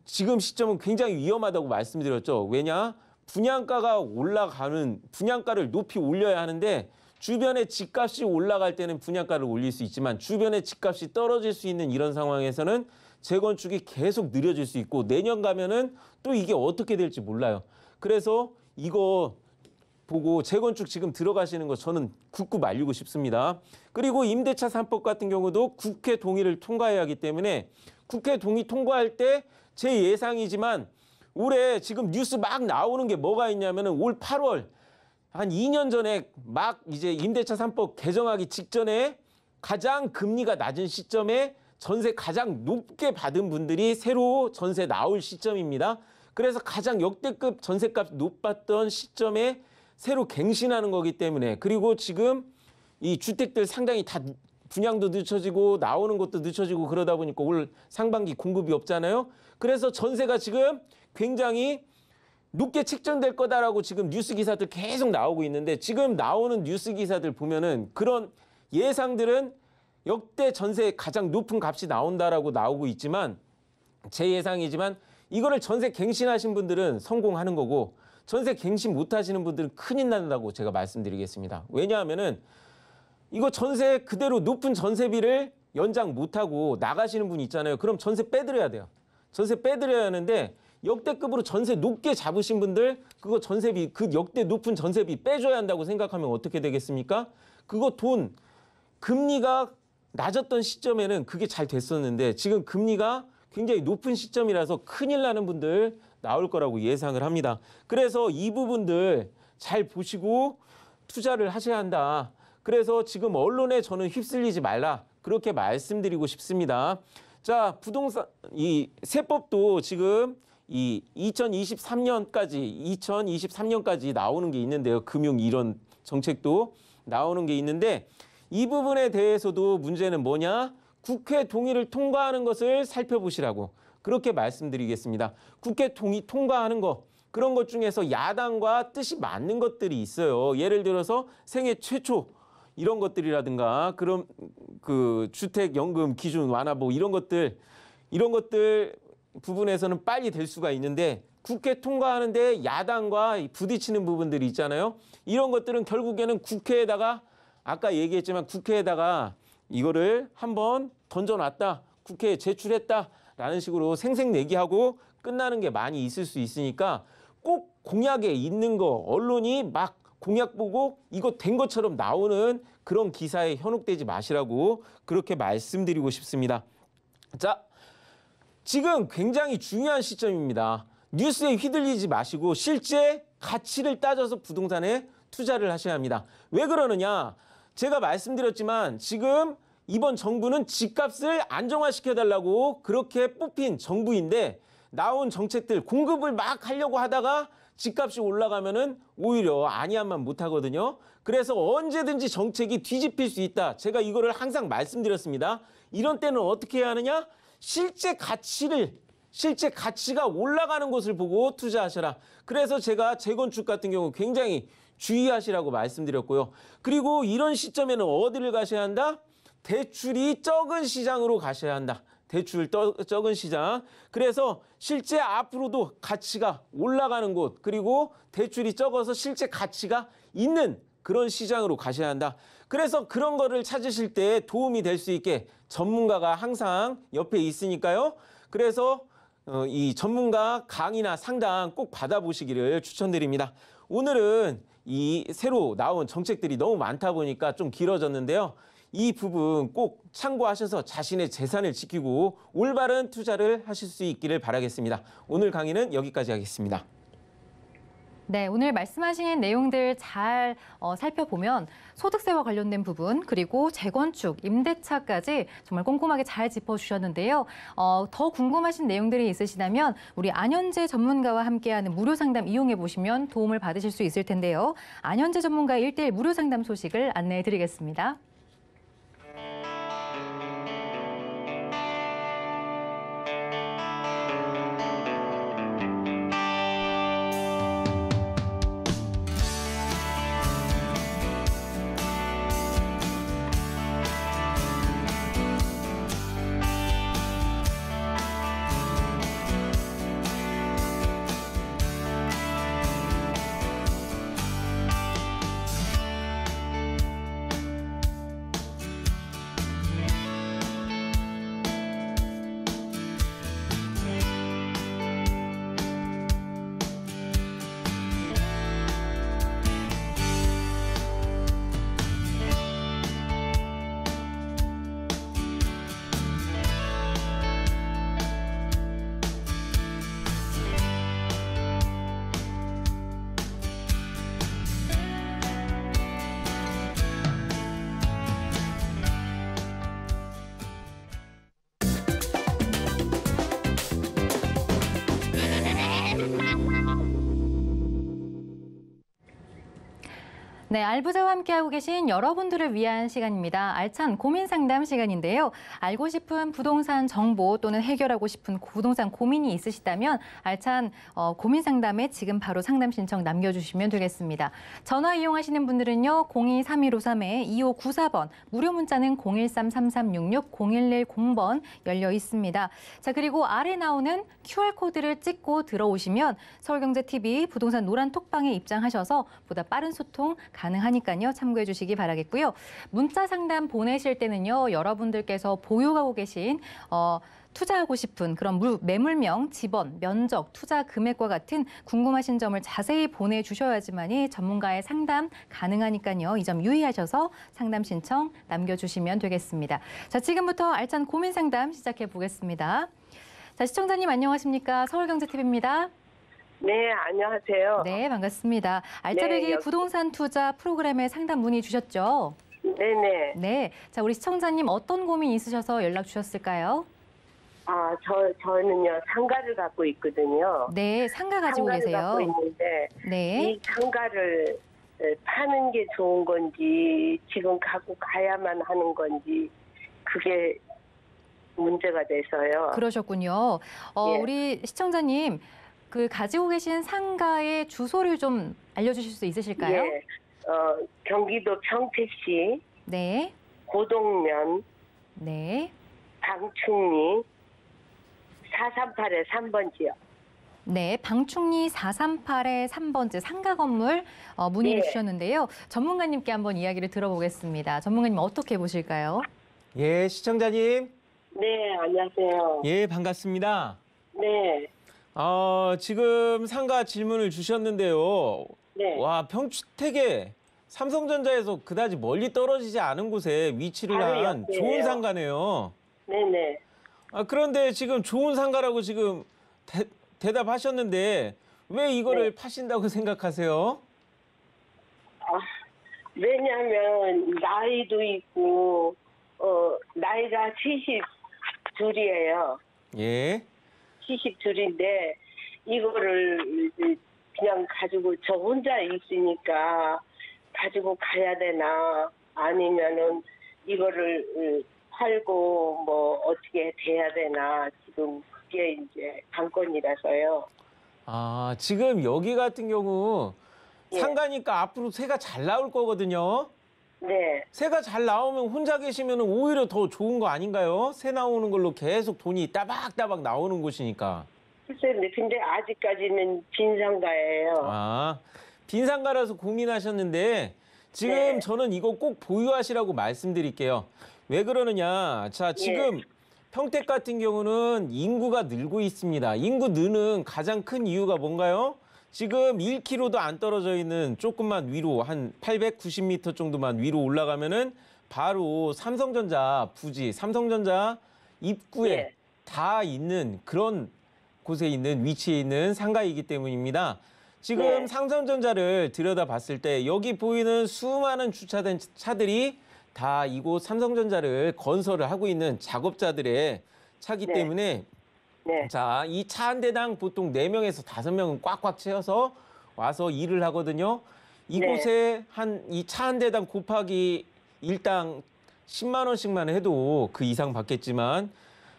C: 지금 시점은 굉장히 위험하다고 말씀드렸죠. 왜냐? 분양가가 올라가는 분양가를 높이 올려야 하는데 주변에 집값이 올라갈 때는 분양가를 올릴 수 있지만 주변에 집값이 떨어질 수 있는 이런 상황에서는 재건축이 계속 느려질 수 있고 내년 가면은 또 이게 어떻게 될지 몰라요. 그래서 이거 보고 재건축 지금 들어가시는 거 저는 굳고 말리고 싶습니다. 그리고 임대차 3법 같은 경우도 국회 동의를 통과해야 하기 때문에 국회 동의 통과할 때 제 예상이지만 올해 지금 뉴스 막 나오는 게 뭐가 있냐면은 올 8월 한 2년 전에 막 이제 임대차 3법 개정하기 직전에 가장 금리가 낮은 시점에 전세 가장 높게 받은 분들이 새로 전세 나올 시점입니다. 그래서 가장 역대급 전세값 높았던 시점에 새로 갱신하는 거기 때문에 그리고 지금 이 주택들 상당히 다 분양도 늦춰지고 나오는 것도 늦춰지고 그러다 보니까 올 상반기 공급이 없잖아요. 그래서 전세가 지금 굉장히 높게 책정될 거다라고 지금 뉴스 기사들 계속 나오고 있는데 지금 나오는 뉴스 기사들 보면은 그런 예상들은 역대 전세 가장 높은 값이 나온다라고 나오고 있지만 제 예상이지만 이거를 전세 갱신하신 분들은 성공하는 거고 전세 갱신 못 하시는 분들은 큰일 난다고 제가 말씀드리겠습니다. 왜냐하면은 이거 전세 그대로 높은 전세비를 연장 못 하고 나가시는 분 있잖아요. 그럼 전세 빼드려야 돼요. 전세 빼드려야 하는데 역대급으로 전세 높게 잡으신 분들 그거 전세비 그 역대 높은 전세비 빼줘야 한다고 생각하면 어떻게 되겠습니까? 그거 돈 금리가 낮았던 시점에는 그게 잘 됐었는데 지금 금리가 굉장히 높은 시점이라서 큰일 나는 분들 나올 거라고 예상을 합니다. 그래서 이 부분들 잘 보시고 투자를 하셔야 한다. 그래서 지금 언론에 저는 휩쓸리지 말라. 그렇게 말씀드리고 싶습니다. 자, 부동산 이 세법도 지금 이 2023년까지 나오는 게 있는데요. 금융 이런 정책도 나오는 게 있는데 이 부분에 대해서도 문제는 뭐냐? 국회 동의를 통과하는 것을 살펴보시라고 그렇게 말씀드리겠습니다. 국회 동의 통과하는 거 그런 것 중에서 야당과 뜻이 맞는 것들이 있어요. 예를 들어서 생애 최초 이런 것들이라든가 그런 그 주택연금 기준 완화보 이런 것들 부분에서는 빨리 될 수가 있는데 국회 통과하는데 야당과 부딪히는 부분들이 있잖아요. 이런 것들은 결국에는 국회에다가 아까 얘기했지만 국회에다가 이거를 한번 던져놨다. 국회에 제출했다라는 식으로 생색내기하고 끝나는 게 많이 있을 수 있으니까 꼭 공약에 있는 거 언론이 막 공약 보고 이거 된 것처럼 나오는 그런 기사에 현혹되지 마시라고 그렇게 말씀드리고 싶습니다. 자, 지금 굉장히 중요한 시점입니다. 뉴스에 휘둘리지 마시고 실제 가치를 따져서 부동산에 투자를 하셔야 합니다. 왜 그러느냐? 제가 말씀드렸지만 지금 이번 정부는 집값을 안정화시켜달라고 그렇게 뽑힌 정부인데 나온 정책들 공급을 막 하려고 하다가 집값이 올라가면은 오히려 아니한만 못하거든요. 그래서 언제든지 정책이 뒤집힐 수 있다. 제가 이거를 항상 말씀드렸습니다. 이런 때는 어떻게 해야 하느냐? 실제 가치가 올라가는 곳을 보고 투자하셔라. 그래서 제가 재건축 같은 경우 굉장히 주의하시라고 말씀드렸고요. 그리고 이런 시점에는 어디를 가셔야 한다? 대출이 적은 시장으로 가셔야 한다. 대출 적은 시장. 그래서 실제 앞으로도 가치가 올라가는 곳 그리고 대출이 적어서 실제 가치가 있는 그런 시장으로 가셔야 한다. 그래서 그런 거를 찾으실 때 도움이 될 수 있게 전문가가 항상 옆에 있으니까요. 그래서 이 전문가 강의나 상담 꼭 받아보시기를 추천드립니다. 오늘은 이 새로 나온 정책들이 너무 많다 보니까 좀 길어졌는데요. 이 부분 꼭 참고하셔서 자신의 재산을 지키고 올바른 투자를 하실 수 있기를 바라겠습니다. 오늘 강의는 여기까지 하겠습니다.
B: 네, 오늘 말씀하신 내용들 잘 살펴보면 소득세와 관련된 부분 그리고 재건축, 임대차까지 정말 꼼꼼하게 잘 짚어주셨는데요. 더 궁금하신 내용들이 있으시다면 우리 안현재 전문가와 함께하는 무료 상담 이용해 보시면 도움을 받으실 수 있을 텐데요. 안현재 전문가의 1:1 무료 상담 소식을 안내해 드리겠습니다. 네, 알부자와 함께하고 계신 여러분들을 위한 시간입니다. 알찬 고민 상담 시간인데요. 알고 싶은 부동산 정보 또는 해결하고 싶은 부동산 고민이 있으시다면 알찬 고민 상담에 지금 바로 상담 신청 남겨주시면 되겠습니다. 전화 이용하시는 분들은요. 023153-2594번, 무료 문자는 013-3366-0110번 열려 있습니다. 자, 그리고 아래 나오는 QR코드를 찍고 들어오시면 서울경제TV 부동산 노란 톡방에 입장하셔서 보다 빠른 소통 가능하니까요. 참고해 주시기 바라겠고요. 문자 상담 보내실 때는요. 여러분들께서 보유하고 계신 투자하고 싶은 그런 매물명, 지번, 면적, 투자 금액과 같은 궁금하신 점을 자세히 보내주셔야지만이 전문가의 상담 가능하니까요. 이 점 유의하셔서 상담 신청 남겨주시면 되겠습니다. 자, 지금부터 알찬 고민 상담 시작해 보겠습니다. 자, 시청자님 안녕하십니까? 서울경제TV입니다.
D: 네, 안녕하세요.
B: 네, 반갑습니다. 알짜배기
D: 네,
B: 부동산 투자 프로그램에 상담 문의 주셨죠?
D: 네네.
B: 네. 자, 우리 시청자님 어떤 고민 있으셔서 연락 주셨을까요?
D: 저는요, 상가를 갖고 있거든요.
B: 네, 상가 가지고
D: 상가를
B: 계세요.
D: 갖고 있는데,
B: 네.
D: 이 상가를 파는 게 좋은 건지 지금 갖고 가야만 하는 건지 그게 문제가 돼서요.
B: 그러셨군요.
D: 예.
B: 우리 시청자님, 그 가지고 계신 상가의 주소를 좀 알려주실 수 있으실까요?
D: 예. 경기도 평택시
B: 네,
D: 고동면
B: 네,
D: 방충리 438의 3번지요.
B: 네. 방충리 438의 3번째 상가 건물 문의를
D: 예.
B: 주셨는데요. 전문가님께 한번 이야기를 들어보겠습니다. 전문가님 어떻게 보실까요?
C: 예, 시청자님.
D: 네, 안녕하세요.
C: 예, 반갑습니다.
D: 네,
C: 지금 상가 질문을 주셨는데요.
D: 네.
C: 와, 평택에 삼성전자에서 그다지 멀리 떨어지지 않은 곳에 위치를
D: 바로
C: 한
D: 옆이에요.
C: 좋은 상가네요.
D: 네네.
C: 그런데 지금 좋은 상가라고 지금 대답하셨는데 왜 이거를
D: 네.
C: 파신다고 생각하세요?
D: 왜냐면 나이도 있고 나이가 72이에요.
C: 예.
D: 72인데 이거를 그냥 가지고 저 혼자 있으니까 가지고 가야 되나 아니면은 이거를 팔고 뭐 어떻게 돼야 되나 지금 그게 이제 관건이라서요.
C: 지금 여기 같은 경우
D: 예.
C: 상가니까 앞으로 새가 잘 나올 거거든요.
D: 네.
C: 새가 잘 나오면 혼자 계시면 오히려 더 좋은 거 아닌가요? 새 나오는 걸로 계속 돈이 따박따박 나오는 곳이니까.
D: 글쎄, 근데 아직까지는 빈상가예요.
C: 빈 상가라서 고민하셨는데 지금
D: 네.
C: 저는 이거 꼭 보유하시라고 말씀드릴게요. 왜 그러느냐? 자, 지금 평택 같은 경우는 인구가 늘고 있습니다. 인구 느는 가장 큰 이유가 뭔가요? 지금 1km도 안 떨어져 있는 조금만 위로 한 890m 정도만 위로 올라가면은 바로 삼성전자 부지, 삼성전자 입구에
D: 네.
C: 다 있는 그런 곳에 있는 위치에 있는 상가이기 때문입니다. 지금
D: 네.
C: 삼성전자를 들여다봤을 때 여기 보이는 수많은 주차된 차들이 다 이곳 삼성전자를 건설을 하고 있는 작업자들의 차기
D: 네.
C: 때문에
D: 네.
C: 자, 이 차 한 대당 보통 4명에서 5명은 꽉꽉 채워서 와서 일을 하거든요. 이곳에 한 이 차 한 대당 곱하기 일당 10만 원씩만 해도 그 이상 받겠지만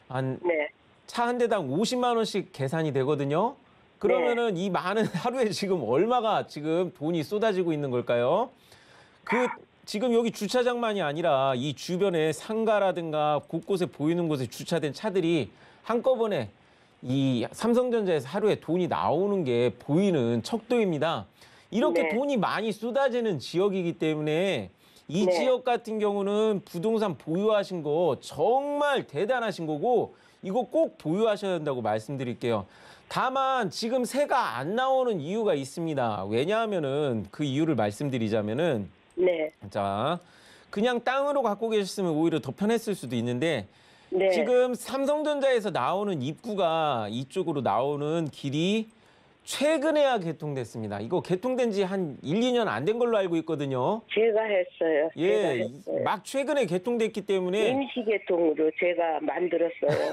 C: 한
D: 네.
C: 차 한 대당 50만 원씩 계산이 되거든요. 그러면은 이 많은 하루에 지금 얼마가 지금 돈이 쏟아지고 있는 걸까요? 지금 여기 주차장만이 아니라 이 주변에 상가라든가 곳곳에 보이는 곳에 주차된 차들이 한꺼번에 이 삼성전자에서 하루에 돈이 나오는 게 보이는 척도입니다. 이렇게
D: 네.
C: 돈이 많이 쏟아지는 지역이기 때문에 이
D: 네.
C: 지역 같은 경우는 부동산 보유하신 거 정말 대단하신 거고 이거 꼭 보유하셔야 한다고 말씀드릴게요. 다만 지금 새가 안 나오는 이유가 있습니다. 왜냐하면은 그 이유를 말씀드리자면은
D: 네.
C: 자, 그냥 땅으로 갖고 계셨으면 오히려 더 편했을 수도 있는데
D: 네.
C: 지금 삼성전자에서 나오는 입구가 이쪽으로 나오는 길이 최근에야 개통됐습니다. 이거 개통된 지 한 1, 2년 안 된 걸로 알고 있거든요.
D: 제가 했어요. 제가
C: 예,
D: 했어요.
C: 막 최근에 개통됐기 때문에
D: 임시개통으로 제가 만들었어요.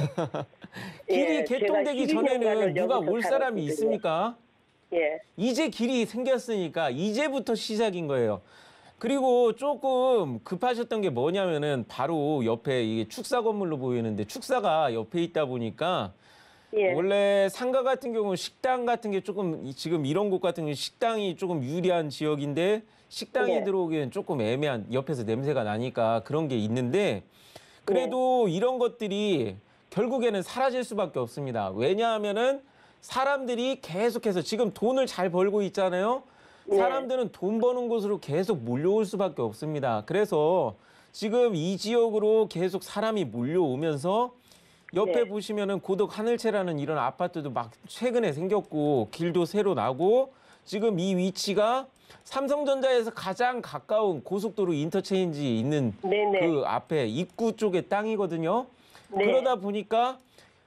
C: 길이
D: 예,
C: 개통되기
D: 제가 12년간을
C: 전에는 누가
D: 여기서
C: 올 사람이
D: 살았거든요.
C: 있습니까?
D: 예.
C: 이제 길이 생겼으니까 이제부터 시작인 거예요. 그리고 조금 급하셨던 게 뭐냐면은 바로 옆에 이게 축사 건물로 보이는데 축사가 옆에 있다 보니까
D: 예.
C: 원래 상가 같은 경우는 식당 같은 게 조금 지금 이런 곳 같은 경우 식당이 조금 유리한 지역인데 식당이
D: 예.
C: 들어오기엔 조금 애매한 옆에서 냄새가 나니까 그런 게 있는데 그래도 이런 것들이 결국에는 사라질 수밖에 없습니다. 왜냐하면은 사람들이 계속해서 지금 돈을 잘 벌고 있잖아요.
D: 네.
C: 사람들은 돈 버는 곳으로 계속 몰려올 수밖에 없습니다. 그래서 지금 이 지역으로 계속 사람이 몰려오면서 옆에
D: 네.
C: 보시면은 고덕 하늘채라는 이런 아파트도 막 최근에 생겼고 길도 새로 나고 지금 이 위치가 삼성전자에서 가장 가까운 고속도로 인터체인지 있는
D: 네네.
C: 그 앞에 입구 쪽의 땅이거든요.
D: 네.
C: 그러다 보니까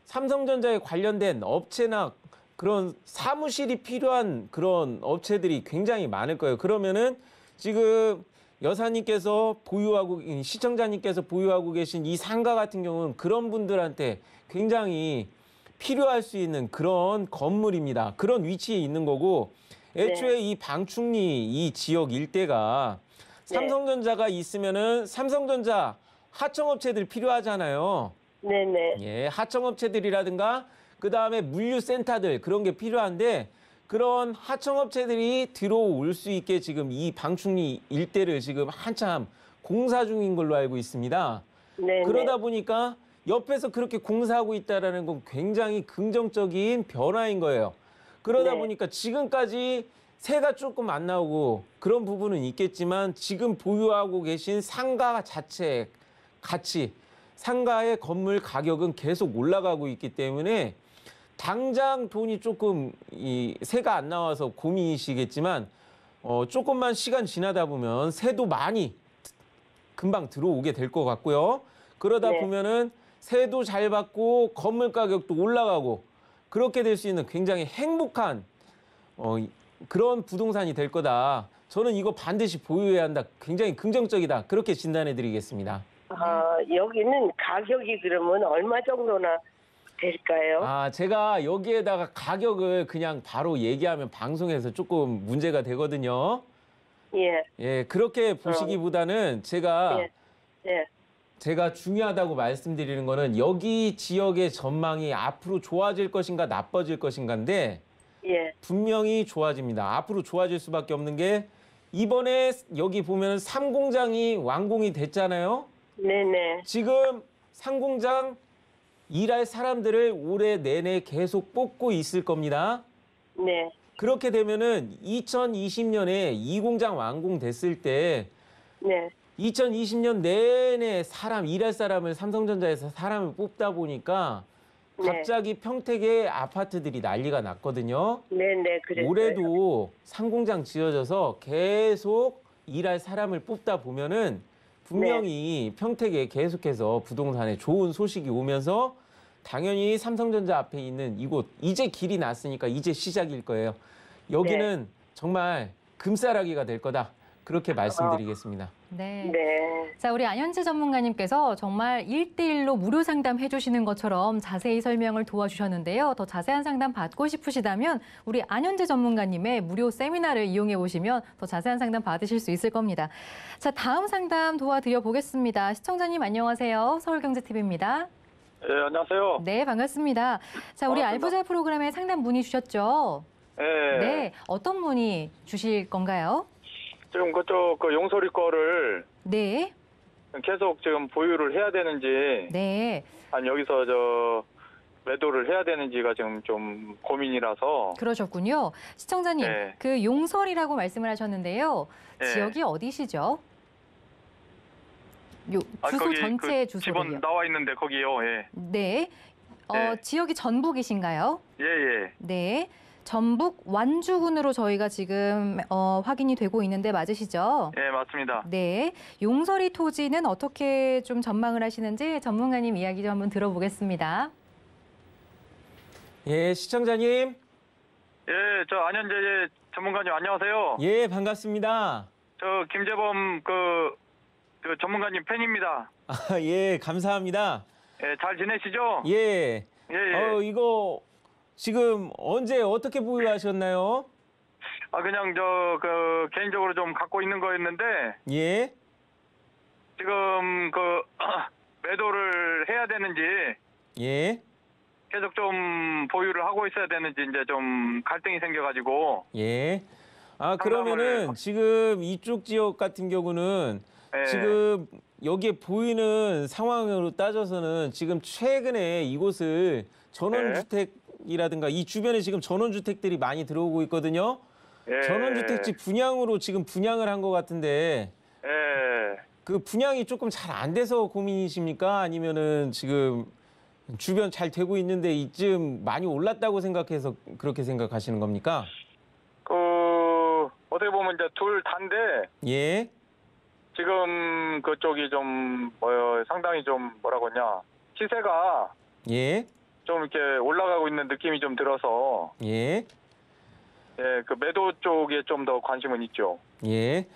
C: 삼성전자에 관련된 업체나 그런 사무실이 필요한 그런 업체들이 굉장히 많을 거예요. 그러면은 지금 여사님께서 보유하고 시청자님께서 보유하고 계신 이 상가 같은 경우는 그런 분들한테 굉장히 필요할 수 있는 그런 건물입니다. 그런 위치에 있는 거고 애초에 이 방충리 이 지역 일대가 삼성전자가 있으면은 삼성전자 하청업체들 필요하잖아요.
D: 네네.
C: 예, 하청업체들이라든가 그다음에 물류센터들 그런 게 필요한데 그런 하청업체들이 들어올 수 있게 지금 이 방충리 일대를 지금 한참 공사 중인 걸로 알고 있습니다.
D: 네네.
C: 그러다 보니까 옆에서 그렇게 공사하고 있다는 건 굉장히 긍정적인 변화인 거예요. 그러다
D: 네.
C: 보니까 지금까지 새가 조금 안 나오고 그런 부분은 있겠지만 지금 보유하고 계신 상가 자체 가치, 상가의 건물 가격은 계속 올라가고 있기 때문에 당장 돈이 조금 이 새가 안 나와서 고민이시겠지만 조금만 시간 지나다 보면 새도 많이 금방 들어오게 될 것 같고요. 그러다
D: 네.
C: 보면은 새도 잘 받고 건물 가격도 올라가고 그렇게 될 수 있는 굉장히 행복한 그런 부동산이 될 거다. 저는 이거 반드시 보유해야 한다. 굉장히 긍정적이다. 그렇게 진단해 드리겠습니다.
D: 여기는 가격이 그러면 얼마 정도나 될까요?
C: 제가 여기에다가 가격을 그냥 바로 얘기하면 방송에서 조금 문제가 되거든요.
D: 예.
C: 예, 그렇게 보시기보다는
D: 예.
C: 제가 중요하다고 말씀드리는 거는 여기 지역의 전망이 앞으로 좋아질 것인가 나빠질 것인가인데
D: 예.
C: 분명히 좋아집니다. 앞으로 좋아질 수밖에 없는 게 이번에 여기 보면 상공장이 완공이 됐잖아요.
D: 네네.
C: 지금 상공장 일할 사람들을 올해 내내 계속 뽑고 있을 겁니다.
D: 네.
C: 그렇게 되면은 2020년에 이 공장 완공됐을 때
D: 네.
C: 2020년 내내 일할 사람을 삼성전자에서 사람을 뽑다 보니까
D: 네.
C: 갑자기 평택에 아파트들이 난리가 났거든요.
D: 네네. 그랬어요.
C: 올해도 상공장 지어져서 계속 일할 사람을 뽑다 보면은 분명히 평택에 계속해서 부동산에 좋은 소식이 오면서 당연히 삼성전자 앞에 있는 이곳 이제 길이 났으니까 이제 시작일 거예요. 여기는 정말 금싸라기가 될 거다. 그렇게 말씀드리겠습니다.
B: 네.
D: 네.
B: 자, 우리 안현재 전문가님께서 정말 1대1로 무료 상담 해주시는 것처럼 자세히 설명을 도와주셨는데요. 더 자세한 상담 받고 싶으시다면 우리 안현재 전문가님의 무료 세미나를 이용해 보시면 더 자세한 상담 받으실 수 있을 겁니다. 자, 다음 상담 도와드려 보겠습니다. 시청자님 안녕하세요. 서울경제TV입니다.
E: 네, 안녕하세요.
B: 네, 반갑습니다. 자, 우리
E: 반갑습니다.
B: 알부자 프로그램에 상담 문의 주셨죠?
E: 네.
B: 네, 어떤 문의 주실 건가요?
E: 지금 그쪽 용소리 거를
B: 네,
E: 계속 지금 보유를 해야 되는지,
B: 네,
E: 아니 여기서 매도를 해야 되는지가 지금 좀 고민이라서.
B: 그러셨군요. 시청자님,
E: 네.
B: 그 용설이라고 말씀을 하셨는데요.
E: 네.
B: 지역이 어디시죠? 주소
E: 거기
B: 전체
E: 집은
B: 주소를요.
E: 나와 있는데 거기요. 예.
B: 네,
E: 네.
B: 지역이 전북이신가요?
E: 예, 예.
B: 네, 전북 완주군으로 저희가 지금 확인이 되고 있는데 맞으시죠?
E: 예, 맞습니다.
B: 네, 용서리 토지는 어떻게 좀 전망을 하시는지 전문가님 이야기 좀 한번 들어보겠습니다.
C: 예, 시청자님.
E: 예, 저 안현재 전문가님 안녕하세요.
C: 예, 반갑습니다.
E: 저 김재범 그 전문가님 팬입니다.
C: 예, 감사합니다.
E: 예, 잘 지내시죠?
C: 예.
E: 예, 예.
C: 이거 지금 언제 어떻게 보유하셨나요?
E: 그냥 개인적으로 좀 갖고 있는 거였는데,
C: 예.
E: 지금 매도를 해야 되는지,
C: 예.
E: 계속 좀 보유를 하고 있어야 되는지 이제 좀 갈등이 생겨가지고.
C: 예. 그러면은 지금 이쪽 지역 같은 경우는
E: 예.
C: 지금 여기에 보이는 상황으로 따져서는 지금 최근에 이곳을 전원주택이라든가 이 주변에 지금 전원주택들이 많이 들어오고 있거든요.
E: 예.
C: 전원주택지 분양으로 지금 분양을 한 것 같은데
E: 예.
C: 그 분양이 조금 잘 안 돼서 고민이십니까? 아니면은 지금 주변 잘 되고 있는데 이쯤 많이 올랐다고 생각해서 그렇게 생각하시는 겁니까?
E: 어떻게 보면 이제 둘 다인데,
C: 예.
E: 지금 그쪽이 좀, 상당히 좀 뭐라고 하냐, 시세가
C: 예.
E: 좀 이렇게 올라가고 있는 느낌이 좀 들어서,
C: 예.
E: 예, 그 매도 쪽에 좀 더 관심은 있죠.
C: 예.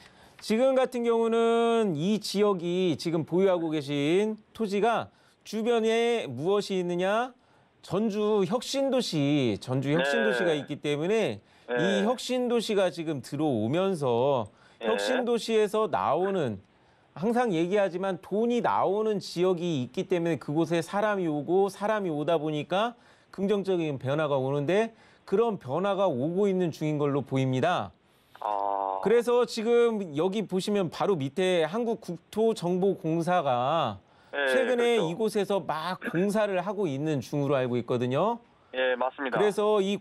C: 지금 같은 경우는 이 지역이 지금 보유하고 계신 토지가 주변에 무엇이 있느냐? 전주 혁신도시가 있기 때문에
E: 예.
C: 이 혁신도시가 지금 들어오면서
E: 예.
C: 혁신도시에서 나오는 항상 얘기하지만 돈이 나오는 지역이 있기 때문에 그곳에 사람이 오고 사람이 오다 보니까 긍정적인 변화가 오는데 그런 변화가 오고 있는 중인 걸로 보입니다. 그래서 지금 여기 보시면 바로 밑에 한국국토정보공사가
E: 예,
C: 최근에
E: 그렇죠.
C: 이곳에서 막 공사를 하고 있는 중으로 알고 있거든요.
E: 예, 맞습니다.
C: 그래서 이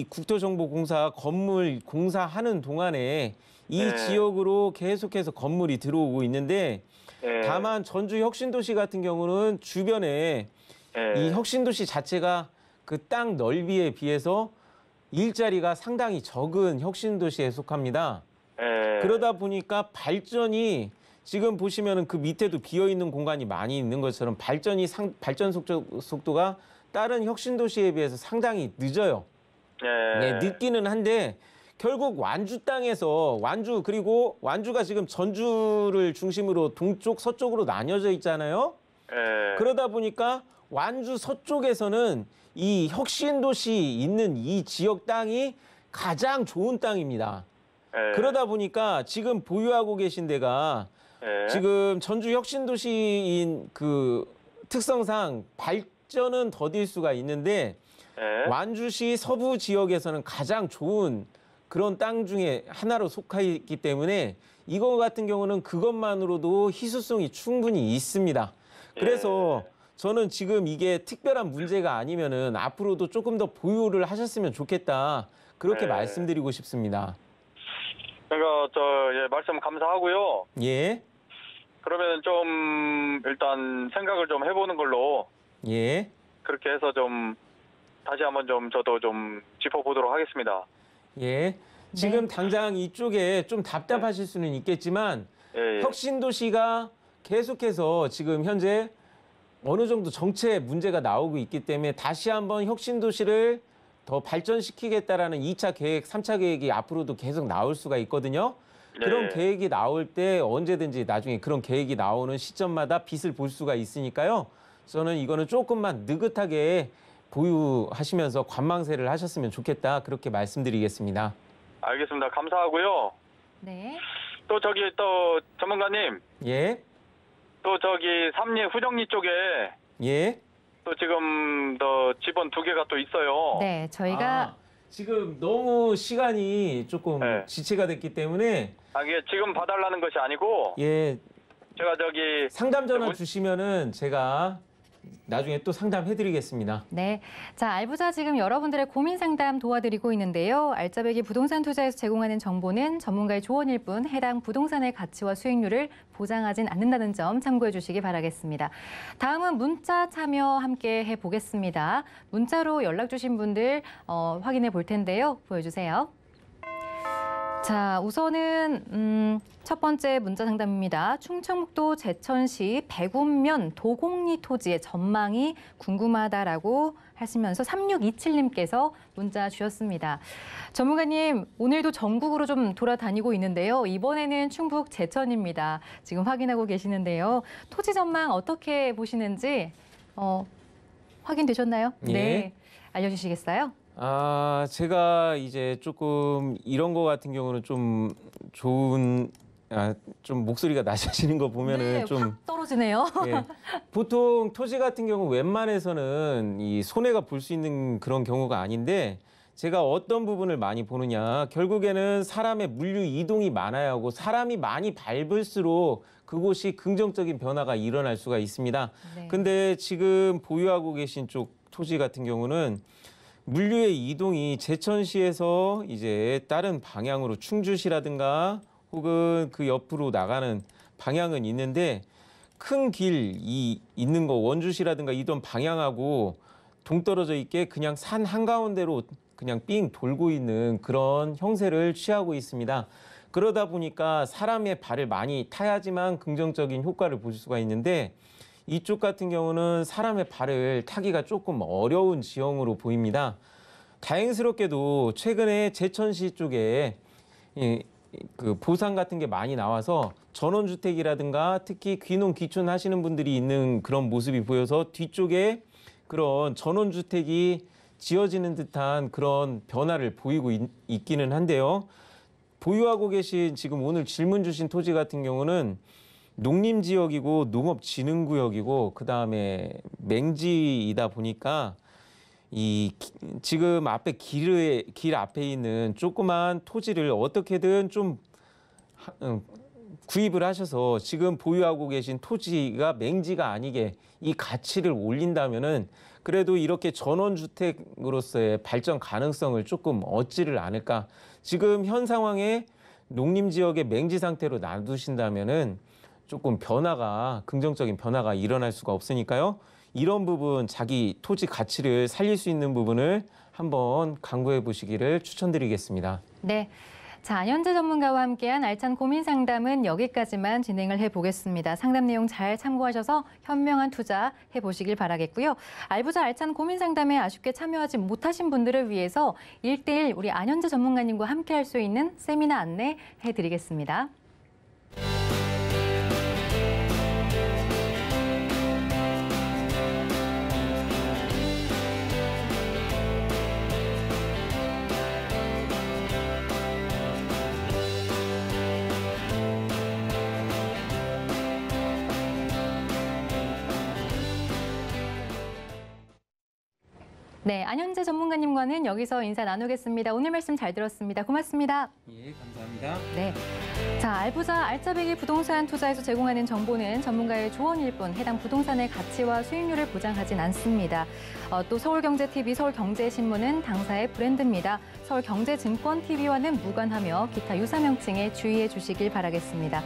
C: 국토정보공사 건물 공사하는 동안에 이
E: 네.
C: 지역으로 계속해서 건물이 들어오고 있는데
E: 예.
C: 다만 전주 혁신도시 같은 경우는 주변에
E: 예.
C: 이 혁신도시 자체가 그 땅 넓이에 비해서 일자리가 상당히 적은 혁신도시에 속합니다.
E: 예.
C: 그러다 보니까 발전이 지금 보시면은 그 밑에도 비어 있는 공간이 많이 있는 것처럼 발전 속도가 다른 혁신도시에 비해서 상당히 늦어요.
E: 예.
C: 네, 늦기는 한데 결국 완주 땅에서 그리고 완주가 지금 전주를 중심으로 동쪽 서쪽으로 나뉘어져 있잖아요.
E: 예.
C: 그러다 보니까 완주 서쪽에서는 이 혁신도시 있는 이 지역 땅이 가장 좋은 땅입니다.
E: 예.
C: 그러다 보니까 지금 보유하고 계신 데가
E: 예.
C: 지금 전주 혁신도시인 그 특성상 발전은 더딜 수가 있는데
E: 예.
C: 완주시 서부 지역에서는 가장 좋은 그런 땅 중에 하나로 속해 있기 때문에 이거 같은 경우는 그것만으로도 희소성이 충분히 있습니다. 그래서 저는 지금 이게 특별한 문제가 아니면은 앞으로도 조금 더 보유를 하셨으면 좋겠다. 그렇게
E: 네.
C: 말씀드리고 싶습니다.
E: 그러니까 예, 말씀 감사하고요.
C: 예,
E: 그러면 좀 일단 생각을 좀 해보는 걸로
C: 예,
E: 그렇게 해서 좀 다시 한번 좀 저도 좀 짚어보도록 하겠습니다.
C: 예. 지금 당장 이쪽에 좀 답답하실 수는 있겠지만
E: 예. 예.
C: 혁신도시가 계속해서 지금 현재 어느 정도 정체 문제가 나오고 있기 때문에 다시 한번 혁신도시를 더 발전시키겠다라는 2차 계획, 3차 계획이 앞으로도 계속 나올 수가 있거든요. 그런
E: 네.
C: 계획이 나올 때 언제든지 나중에 그런 계획이 나오는 시점마다 빛을 볼 수가 있으니까요. 저는 이거는 조금만 느긋하게 보유하시면서 관망세를 하셨으면 좋겠다. 그렇게 말씀드리겠습니다.
E: 알겠습니다. 감사하고요.
B: 네.
E: 또 저기 또 전문가님,
C: 예,
E: 또 저기 삼리 후정리 쪽에
C: 예.
E: 또 지금 더 집원 2개가 또 있어요.
B: 네, 저희가
C: 아, 지금 너무 시간이 조금
E: 네.
C: 지체가 됐기 때문에
E: 이게 지금 봐달라는 것이 아니고
C: 예,
E: 제가 저기
C: 상담 전화 주시면은 제가 나중에 또 상담해드리겠습니다.
B: 네. 자, 알부자 지금 여러분들의 고민 상담 도와드리고 있는데요. 알짜배기 부동산 투자에서 제공하는 정보는 전문가의 조언일 뿐 해당 부동산의 가치와 수익률을 보장하진 않는다는 점 참고해 주시기 바라겠습니다. 다음은 문자 참여 함께 해보겠습니다. 문자로 연락 주신 분들 확인해 볼 텐데요. 보여주세요. 자, 우선은 첫 번째 문자 상담입니다. 충청북도 제천시 백운면 도곡리 토지의 전망이 궁금하다라고 하시면서 3627님께서 문자 주셨습니다. 전문가님, 오늘도 전국으로 좀 돌아다니고 있는데요. 이번에는 충북 제천입니다. 지금 확인하고 계시는데요. 토지 전망 어떻게 보시는지 확인되셨나요?
C: 예.
B: 네, 알려주시겠어요?
C: 아, 제가 이제 조금 이런 거 같은 경우는 좀 좋은, 좀 목소리가 낮아지는 거 보면은
B: 네,
C: 좀.
B: 확 떨어지네요.
C: 예, 보통 토지 같은 경우 웬만해서는 이 손해가 볼 수 있는 그런 경우가 아닌데 제가 어떤 부분을 많이 보느냐. 결국에는 사람의 물류 이동이 많아야 하고 사람이 많이 밟을수록 그곳이 긍정적인 변화가 일어날 수가 있습니다.
B: 네.
C: 근데 지금 보유하고 계신 쪽 토지 같은 경우는 물류의 이동이 제천시에서 이제 다른 방향으로 충주시라든가 혹은 그 옆으로 나가는 방향은 있는데 큰 길이 있는 거 원주시라든가 이런 방향하고 동떨어져 있게 그냥 산 한가운데로 그냥 삥 돌고 있는 그런 형세를 취하고 있습니다. 그러다 보니까 사람의 발을 많이 타야지만 긍정적인 효과를 볼 수가 있는데 이쪽 같은 경우는 사람의 발을 타기가 조금 어려운 지형으로 보입니다. 다행스럽게도 최근에 제천시 쪽에 그 보상 같은 게 많이 나와서 전원주택이라든가 특히 귀농 귀촌 하시는 분들이 있는 그런 모습이 보여서 뒤쪽에 그런 전원주택이 지어지는 듯한 그런 변화를 보이고 있기는 한데요. 보유하고 계신 지금 오늘 질문 주신 토지 같은 경우는 농림지역이고 농업진흥구역이고 그다음에 맹지이다 보니까 지금 앞에 길 앞에 있는 조그만 토지를 어떻게든 좀 구입을 하셔서 지금 보유하고 계신 토지가 맹지가 아니게 이 가치를 올린다면은 그래도 이렇게 전원주택으로서의 발전 가능성을 조금 얻지를 않을까. 지금 현 상황에 농림지역의 맹지 상태로 놔두신다면은 조금 긍정적인 변화가 일어날 수가 없으니까요. 이런 부분, 자기 토지 가치를 살릴 수 있는 부분을 한번 강구해 보시기를 추천드리겠습니다.
B: 네. 자, 안현재 전문가와 함께한 알찬 고민 상담은 여기까지만 진행을 해보겠습니다. 상담 내용 잘 참고하셔서 현명한 투자 해보시길 바라겠고요. 알부자 알찬 고민 상담에 아쉽게 참여하지 못하신 분들을 위해서 1:1 우리 안현재 전문가님과 함께할 수 있는 세미나 안내해드리겠습니다. 네, 안현재 전문가님과는 여기서 인사 나누겠습니다. 오늘 말씀 잘 들었습니다. 고맙습니다.
C: 예, 감사합니다.
B: 네. 자, 알부자 알짜배기 부동산 투자에서 제공하는 정보는 전문가의 조언일 뿐 해당 부동산의 가치와 수익률을 보장하진 않습니다. 또 서울경제TV, 서울경제신문은 당사의 브랜드입니다. 서울경제증권TV와는 무관하며 기타 유사 명칭에 주의해 주시길 바라겠습니다.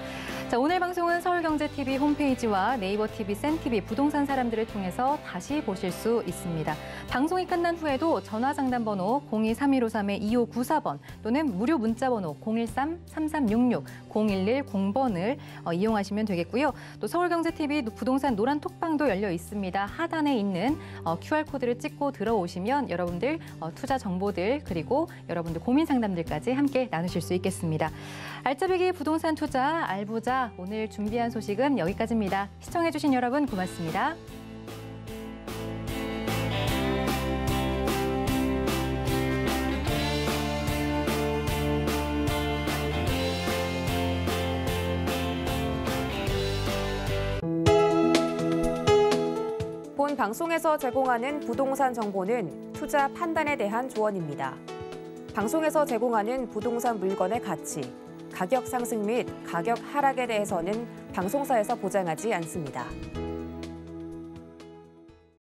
B: 자, 오늘 방송은 서울경제TV 홈페이지와 네이버TV, 센TV 부동산 사람들을 통해서 다시 보실 수 있습니다. 방송이 끝난 후에도 전화상담번호 023153-2594번 또는 무료 문자번호 013-3366-0110번을 이용하시면 되겠고요. 또 서울경제TV 부동산 노란 톡방도 열려 있습니다. 하단에 있는 QR코드를 찍고 들어오시면 여러분들 투자 정보들 그리고 여러분들 고민 상담들까지 함께 나누실 수 있겠습니다. 알짜배기 부동산 투자 알부자 오늘 준비한 소식은 여기까지입니다. 시청해주신 여러분 고맙습니다.
A: 본 방송에서 제공하는 부동산 정보는 투자 판단에 대한 조언입니다. 방송에서 제공하는 부동산 물건의 가치, 가격 상승 및 가격 하락에 대해서는 방송사에서 보장하지 않습니다.